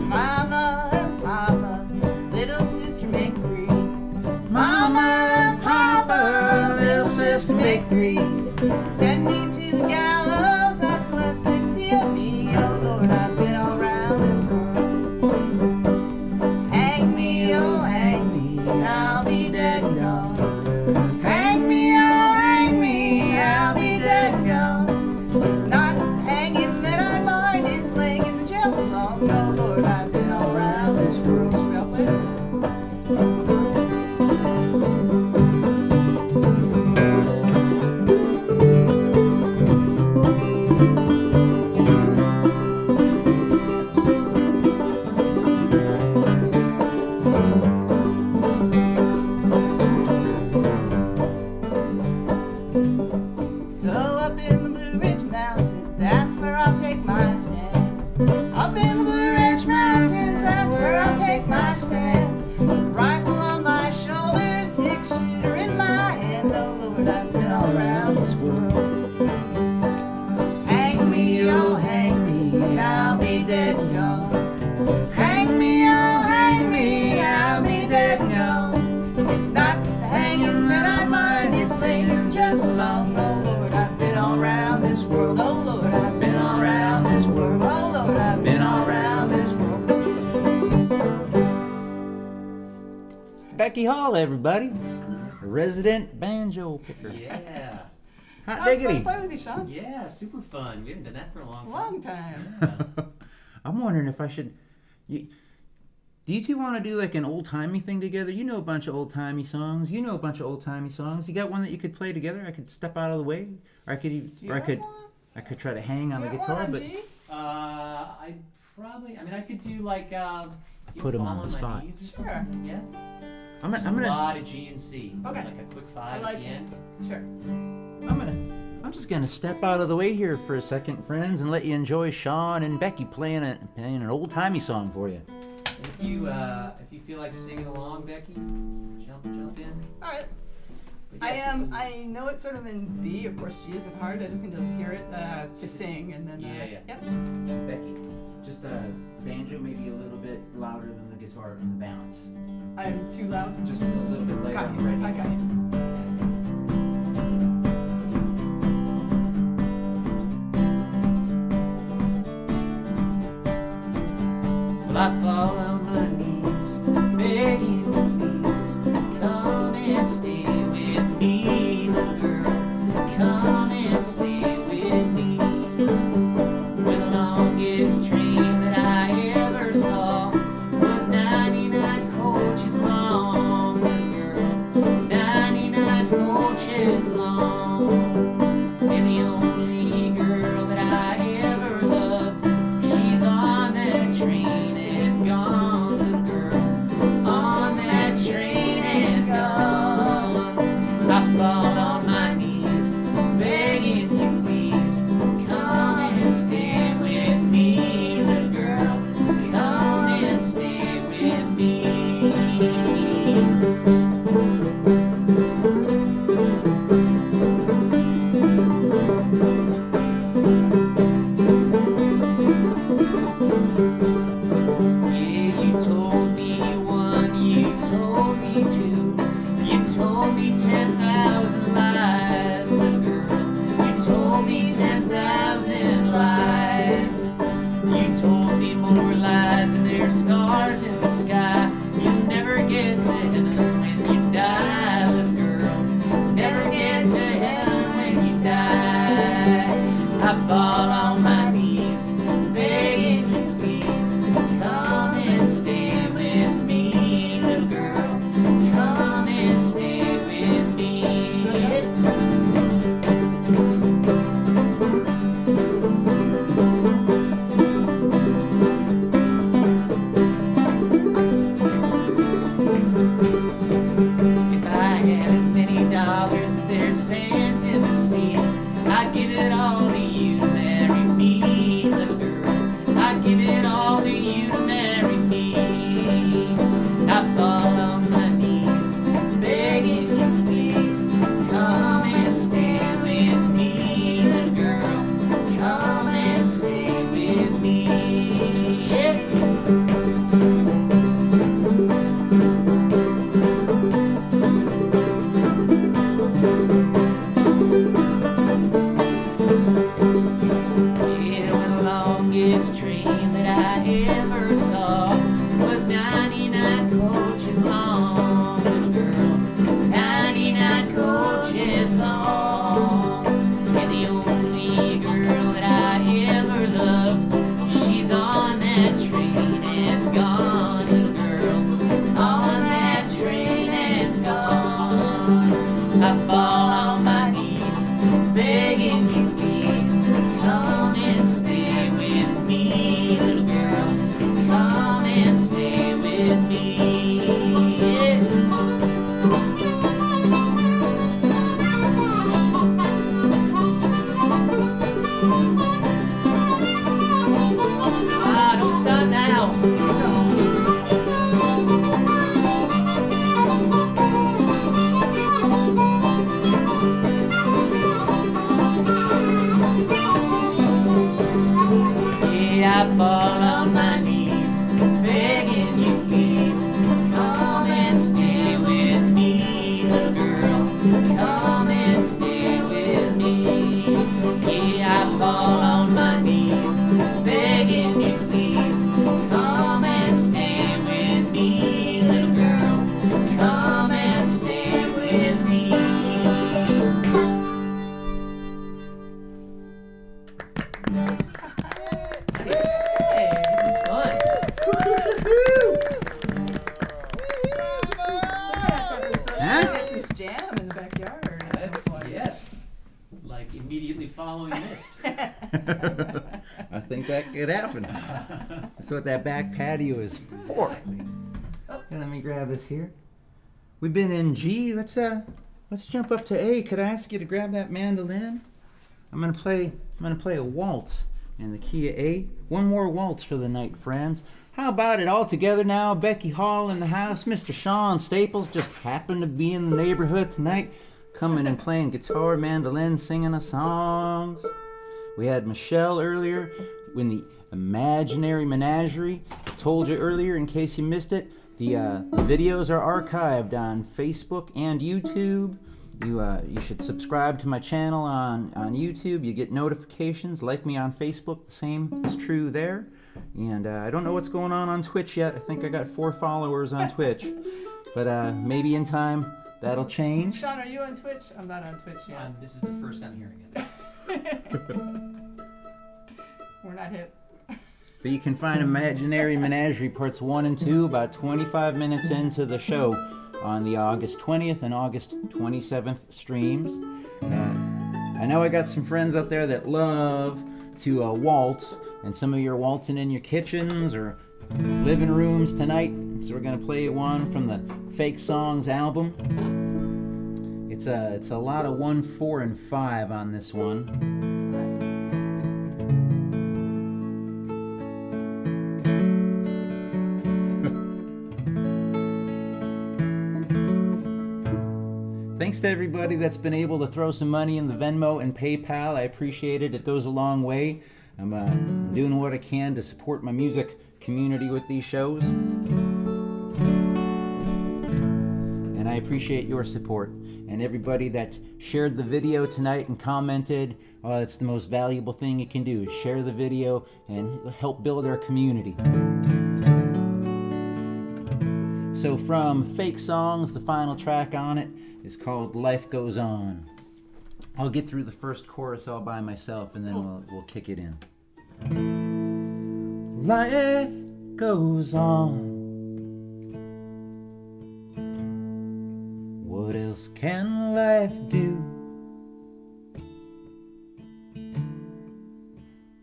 Mama and Papa, little sister make three. Mama and Papa, little sister make three. Send me to the gallows, that's less than CLB. Oh Lord, I've been all around this world. Hang me, oh hang me, I'll be dead and gone. Hang me, oh hang me, I'll be dead and gone. It's not hanging that I mind, it's laying in the jail so long. Oh Lord, I've been all around this world. Should we all play it? So up in the Blue Ridge Mountains, that's where I'll take my stand. Up in the Blue Ridge Mountains, that's where I'll take my stand. With a rifle on my shoulder, 6-shooter in my hand. Oh Lord, I've been all around this world. Hang me, oh hang me, I'll be dead and gone. Hang me, oh hang me, I'll be dead and gone. It's not the hanging that I mind, it's laying just along. Oh Lord, I've been all around this world. Oh Lord, I've been all around this world. Oh Lord, I've been all around this world. Becky Hall, everybody. A resident banjo picker. Yeah. Hot That was fun diggity. to play with you, Sean. Yeah, super fun. We haven't done that for a long time. Long time. Yeah. I'm wondering if I should. Do you two want to do like an old timey thing together? You know a bunch of old timey songs. You know a bunch of old timey songs. You got one that you could play together? I could step out of the way, or I could, you or I have could, one? I could try to hang on the You got guitar. one, But G? I probably. I mean, I could do like. You Put 'em Fall on the my spot. Knees or Sure. something. Yeah. I'm Just gonna, a lot of G and C. Okay. Like a quick I 5 like at the it. end. Sure. I'm just gonna step out of the way here for a second, friends, and let you enjoy Sean and Becky playing an old timey song for you. And if you feel like singing along, Becky, jump in. All right. But yeah, it's just a- I know it's sort of in D. Of course, G isn't hard. I just need to hear it to sing, and then. Yeah. Yep. Becky, just banjo maybe a little bit louder than the guitar in the bounce. I'm too loud. Just a little bit later Got on you. the radio. I got you. Well, I fall on my knees, begging you please, come and stay with me, little girl. Come and stay with me. When the longest train that I ever saw was 99 coaches long, little girl. 99 coaches long. And the only girl that I ever loved, she's on that train and gone, little girl. On that train and gone. I fall on my knees, begging you please, come and stay with me, little girl. Come and stay with me. Yeah, you told me one, you told me two, you told me 10,000 lies, little girl. You told me 10,000 lies. You told me more lies than there's stars in the sky. You'll never get to heaven when you die, little girl. Never get to heaven when you die. I fall on my knees, begging you please, come and stay with me, little girl. Come and stay with me. If I had as many dollars as there's sands in the sea, I'd give it all to you to marry me, little girl. I'd give it all to you to marry me. I fall on my knees, begging you please, come and stay with me, little girl. Come and stay with me. Yeah. Yeah, when the longest train that I ever saw was 99 coaches long, little girl. 99 coaches long. And the only girl that I ever loved, she's on that train and gone, little girl. On that train and gone. I fall on my knees, like immediately following this. I think that could happen. That's what that back patio is for. Let me grab this here. We've been in G. Let's jump up to A. Could I ask you to grab that mandolin? I'm gonna play a waltz in the key of A. One more waltz for the night, friends. How about it all together now? Becky Hall in the house. Mr. Sean Staples just happened to be in the neighborhood tonight, coming and playing guitar, mandolin, singing us songs. We had Michelle earlier in the Imaginary Menagerie. I told you earlier, in case you missed it, the videos are archived on Facebook and YouTube. You should subscribe to my channel on YouTube. You get notifications. Like me on Facebook. The same is true there. And I don't know what's going on Twitch yet. I think I got 4 followers on Twitch. But maybe in time that'll change. Sean, are you on Twitch? I'm not on Twitch yet. This is the first I'm hearing it. We're not hip. But you can find Imaginary Menagerie parts 1 and 2 about 25 minutes into the show on the August 20th and August 27th streams. I know I got some friends out there that love to waltz, and some of you are waltzing in your kitchens or living rooms tonight. So we're gonna play one from the Fake Songs album. It's a lot of 1, 4, and 5 on this one. Thanks to everybody that's been able to throw some money in the Venmo and PayPal. I appreciate it. It goes a long way. I'm doing what I can to support my music community with these shows. And I appreciate your support. And everybody that's shared the video tonight and commented, oh, that's the most valuable thing you can do, is share the video and help build our community. So from Fake Songs, the final track on it is called Life Goes On. I'll get through the first chorus all by myself and then we'll kick it in. Life goes on. What else can life do?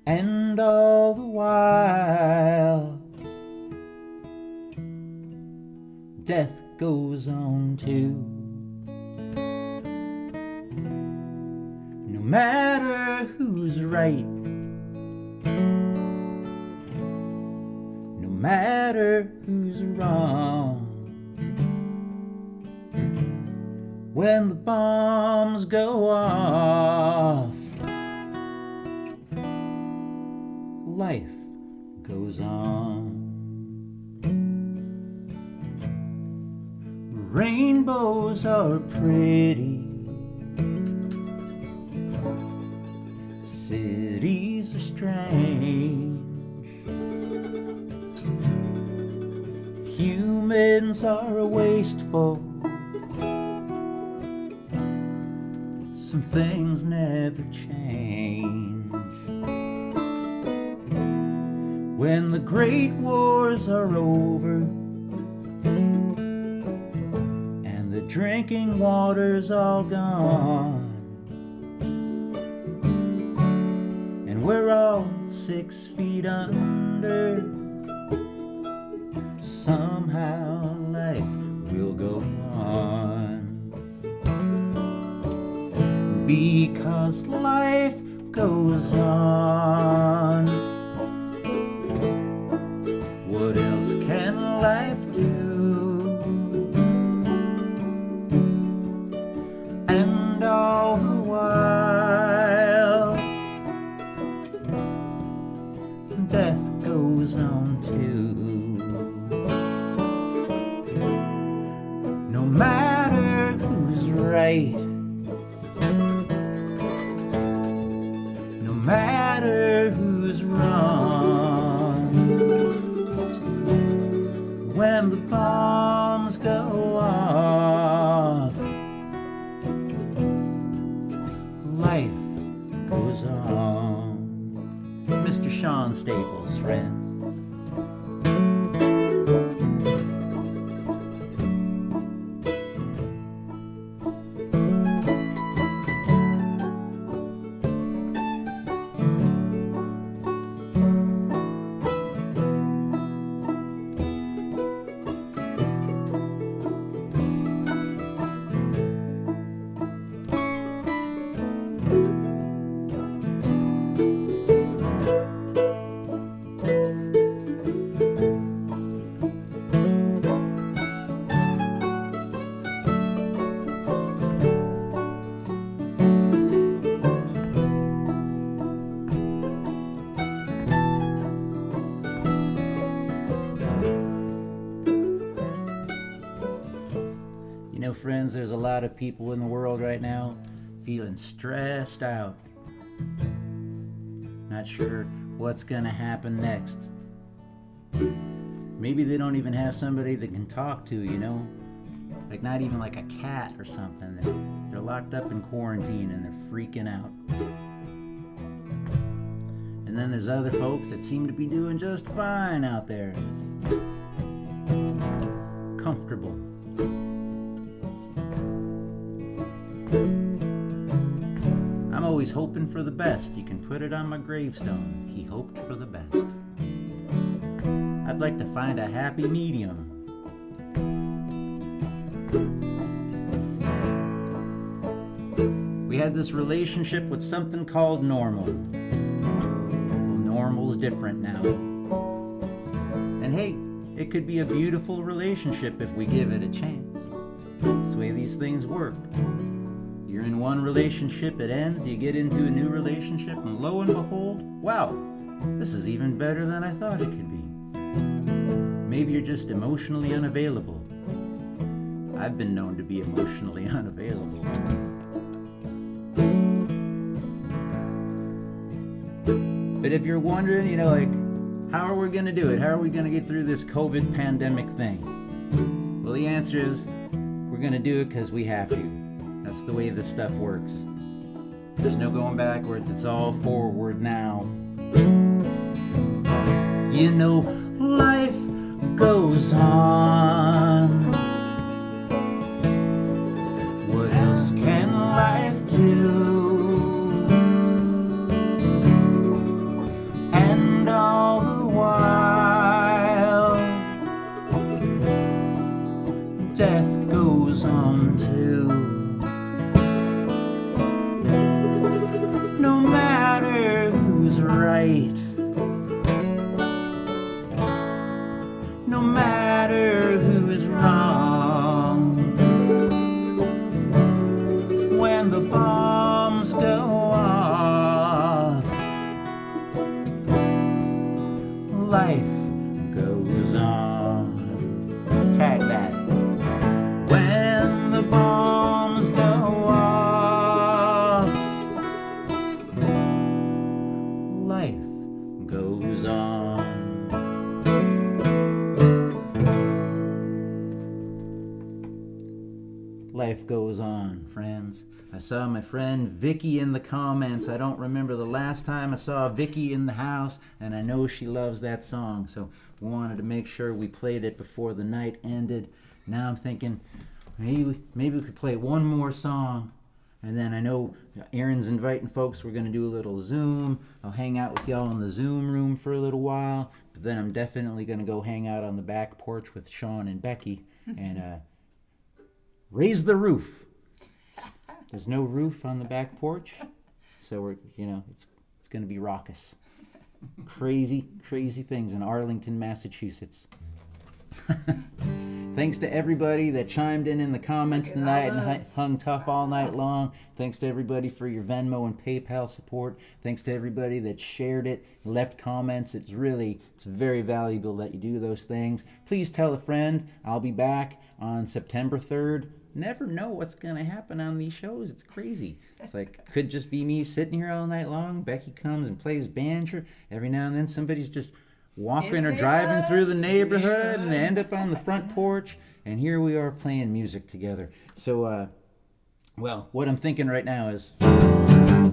And all the while, death goes on too. No matter who's right, no matter who's wrong, when the bombs go off, life goes on. Rainbows are pretty, cities are strange, humans are wasteful, some things never change. When the great wars are over and the drinking water's all gone, and we're all 6 feet under, somehow life will go on. Because life goes on. What else can life do? And all the while, death goes on too. No matter who's right, no matter who's wrong, when the bombs go off, life goes on. Mr. Sean Staples, friends. friends, there's a lot of people in the world right now feeling stressed out. Not sure what's gonna happen next. Maybe they don't even have somebody they can talk to, you know? Like not even like a cat or something. They're locked up in quarantine and they're freaking out. And then there's other folks that seem to be doing just fine out there. Comfortable. I'm always hoping for the best. You can put it on my gravestone. He hoped for the best. I'd like to find a happy medium. We had this relationship with something called normal. Well, normal's different now. And hey, it could be a beautiful relationship if we give it a chance. That's the way these things work. You're in one relationship, it ends, you get into a new relationship, and lo and behold, wow, this is even better than I thought it could be. Maybe you're just emotionally unavailable. I've been known to be emotionally unavailable. But if you're wondering, you know, like, how are we gonna do it? How are we gonna get through this COVID pandemic thing? Well, the answer is, we're gonna do it because we have to. That's the way this stuff works. There's no going backwards, it's all forward now. You know, life goes on. What else can life do? And all the while, death goes on too. No matter who's right, no matter who is wrong, when the bombs go off, life goes on. Tag that. When the bombs go off, life goes on. Life goes on, friends. I saw my friend Vicky in the comments. I don't remember the last time I saw Vicky in the house, and I know she loves that song, so we wanted to make sure we played it before the night ended. Now I'm thinking, maybe we could play one more song, and then I know Aaron's inviting folks. We're going to do a little Zoom. I'll hang out with y'all in the Zoom room for a little while, but then I'm definitely going to go hang out on the back porch with Sean and Becky and raise the roof. There's no roof on the back porch, so we're, you know, it's going to be raucous. Crazy things in Arlington, Massachusetts. Thanks to everybody that chimed in the comments tonight and hung tough all night long. Thanks to everybody for your Venmo and PayPal support. Thanks to everybody that shared it, left comments. It's very valuable that you do those things. Please tell a friend. I'll be back on September 3rd. Never know what's going to happen on these shows. It's crazy. It's like, could just be me sitting here all night long. Becky comes and plays banjo. Every now and then somebody's just walking or driving through the neighborhood and they end up on the front porch, and here we are playing music together. So, well, what I'm thinking right now is,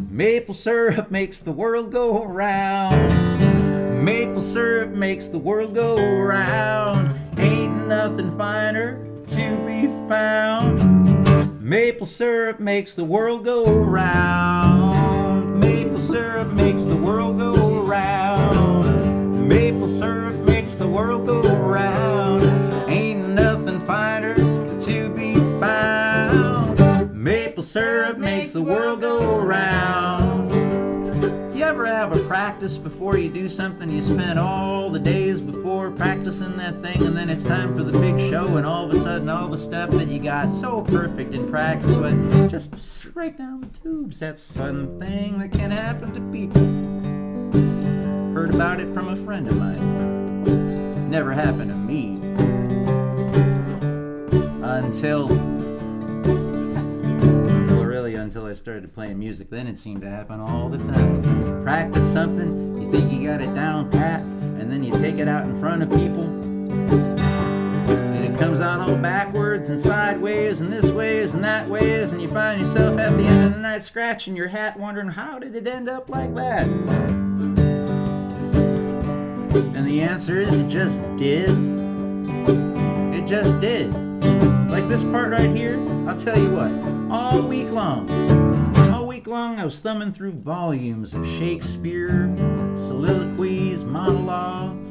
maple syrup makes the world go round. Maple syrup makes the world go round. Ain't nothing finer to be found. Maple syrup makes the world go round. Maple syrup makes the world go round. Maple syrup makes the world go round. Ain't nothing finer to be found. Maple syrup makes the world go round. You ever have a practice before you do something? You spend all the days before practicing that thing, and then it's time for the big show, and all of a sudden all the stuff that you got so perfect in practice went just straight down the tubes. That's something that can happen to people. Heard about it from a friend of mine. Never happened to me until you until I started playing music. Then it seemed to happen all the time. Practice something, you think you got it down pat, and then you take it out in front of people, and it comes out all backwards and sideways and this ways and that ways, and you find yourself at the end of the night scratching your hat wondering, how did it end up like that? And the answer is, it just did. It just did. Like this part right here, I'll tell you what, all week long I was thumbing through volumes of Shakespeare, soliloquies, monologues,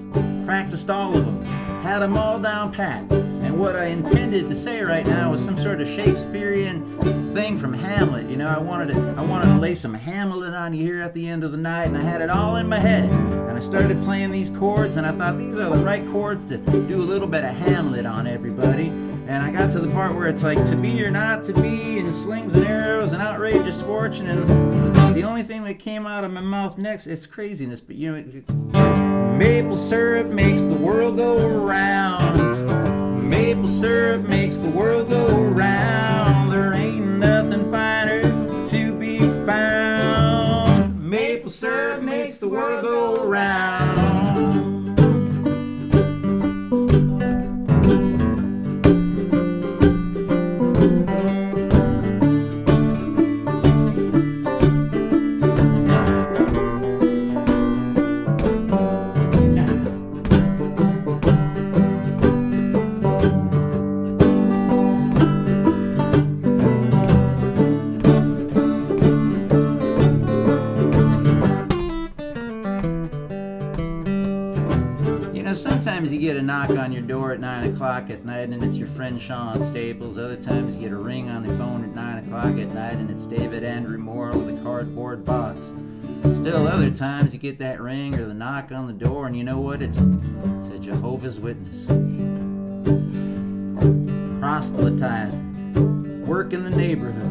practiced all of them, had them all down pat. And what I intended to say right now was some sort of Shakespearean thing from Hamlet. You know, I wanted to lay some Hamlet on you here at the end of the night, and I had it all in my head. And I started playing these chords, and I thought these are the right chords to do a little bit of Hamlet on everybody. And I got to the part where it's like, to be or not to be, and slings and arrows and outrageous fortune, and the only thing that came out of my mouth next, it's craziness, but you know, maple syrup makes the world go round. Maple syrup makes the world go round. There ain't nothing finer to be found. Maple syrup makes the world go round. Sometimes you get a knock on your door at 9 o'clock at night and it's your friend Sean Staples. Other times you get a ring on the phone at 9 o'clock at night and it's David Andrew Moore with a cardboard box. Still other times you get that ring or the knock on the door and you know what? It's a Jehovah's Witness. Proselytizing, work in the neighborhood.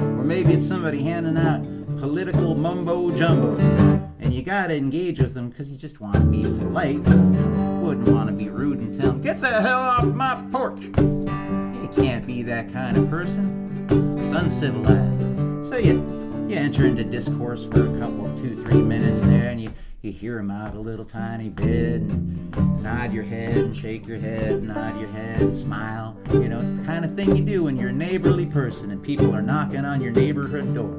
Or maybe it's somebody handing out political mumbo jumbo. And you gotta engage with them because you just want to be polite. Wouldn't want to be rude and tell them, get the hell off my porch. You can't be that kind of person. It's uncivilized. So you enter into discourse for a couple, 2-3 minutes there, and you hear them out a little tiny bit, and nod your head and shake your head, nod your head and smile. You know, it's the kind of thing you do when you're a neighborly person and people are knocking on your neighborhood door.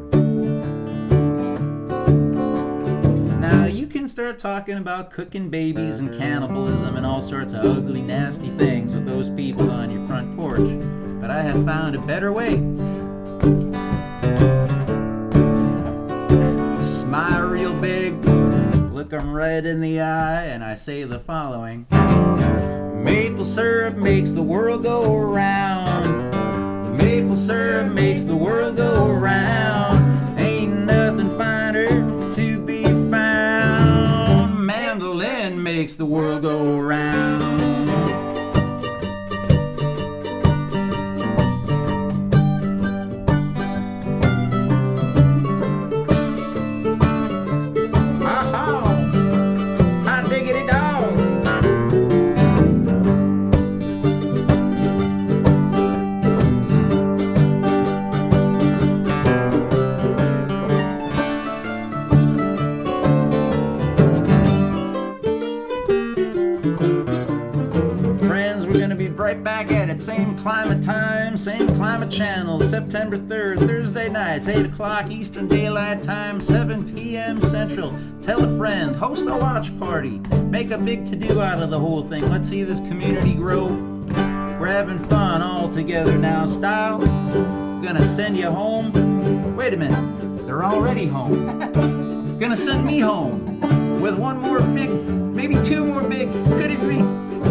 Now, you can start talking about cooking babies and cannibalism and all sorts of ugly, nasty things with those people on your front porch. But I have found a better way. Smile real big, look them right in the eye, and I say the following. Maple syrup makes the world go round. Maple syrup makes the world go round. Ain't nothing finer to be found. Mandolin makes the world go round. Back at it, same Klyma time, same Klyma channel, September 3rd, Thursday nights, 8 o'clock Eastern Daylight Time, 7 p.m. Central. Tell a friend, host a watch party, make a big to-do out of the whole thing. Let's see this community grow. We're having fun all together now. Style, gonna send you home. Wait a minute, they're already home. Gonna send me home with one more big, maybe two more big, could it be?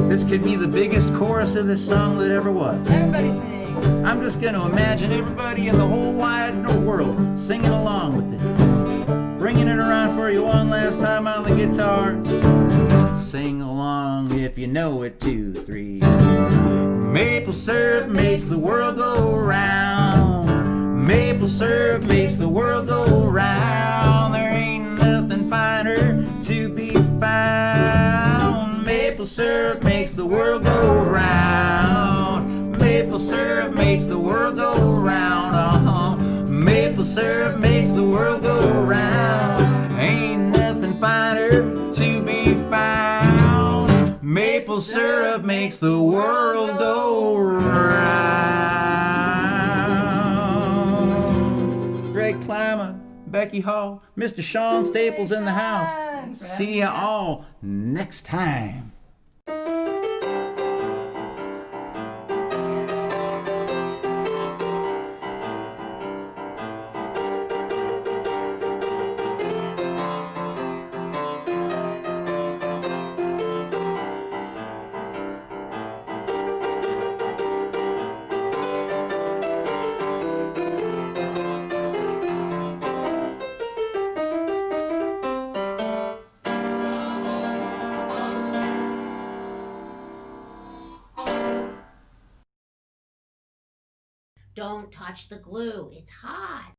This could be the biggest chorus of this song that ever was. Everybody sing. I'm just going to imagine everybody in the whole wide world singing along with this. Bringing it around for you one last time on the guitar. Sing along if you know it, 2, 3. Maple syrup makes the world go round. Maple syrup makes the world go round. There ain't nothing finer to be found. Maple syrup makes the world go round. Maple syrup makes the world go round. Maple syrup makes the world go round. Ain't nothing finer to be found. Maple syrup makes the world go round. Greg Klyma, Becky Hall, Mr. Sean Staples in the house. See ya all next time. Don't touch the glue, it's hot.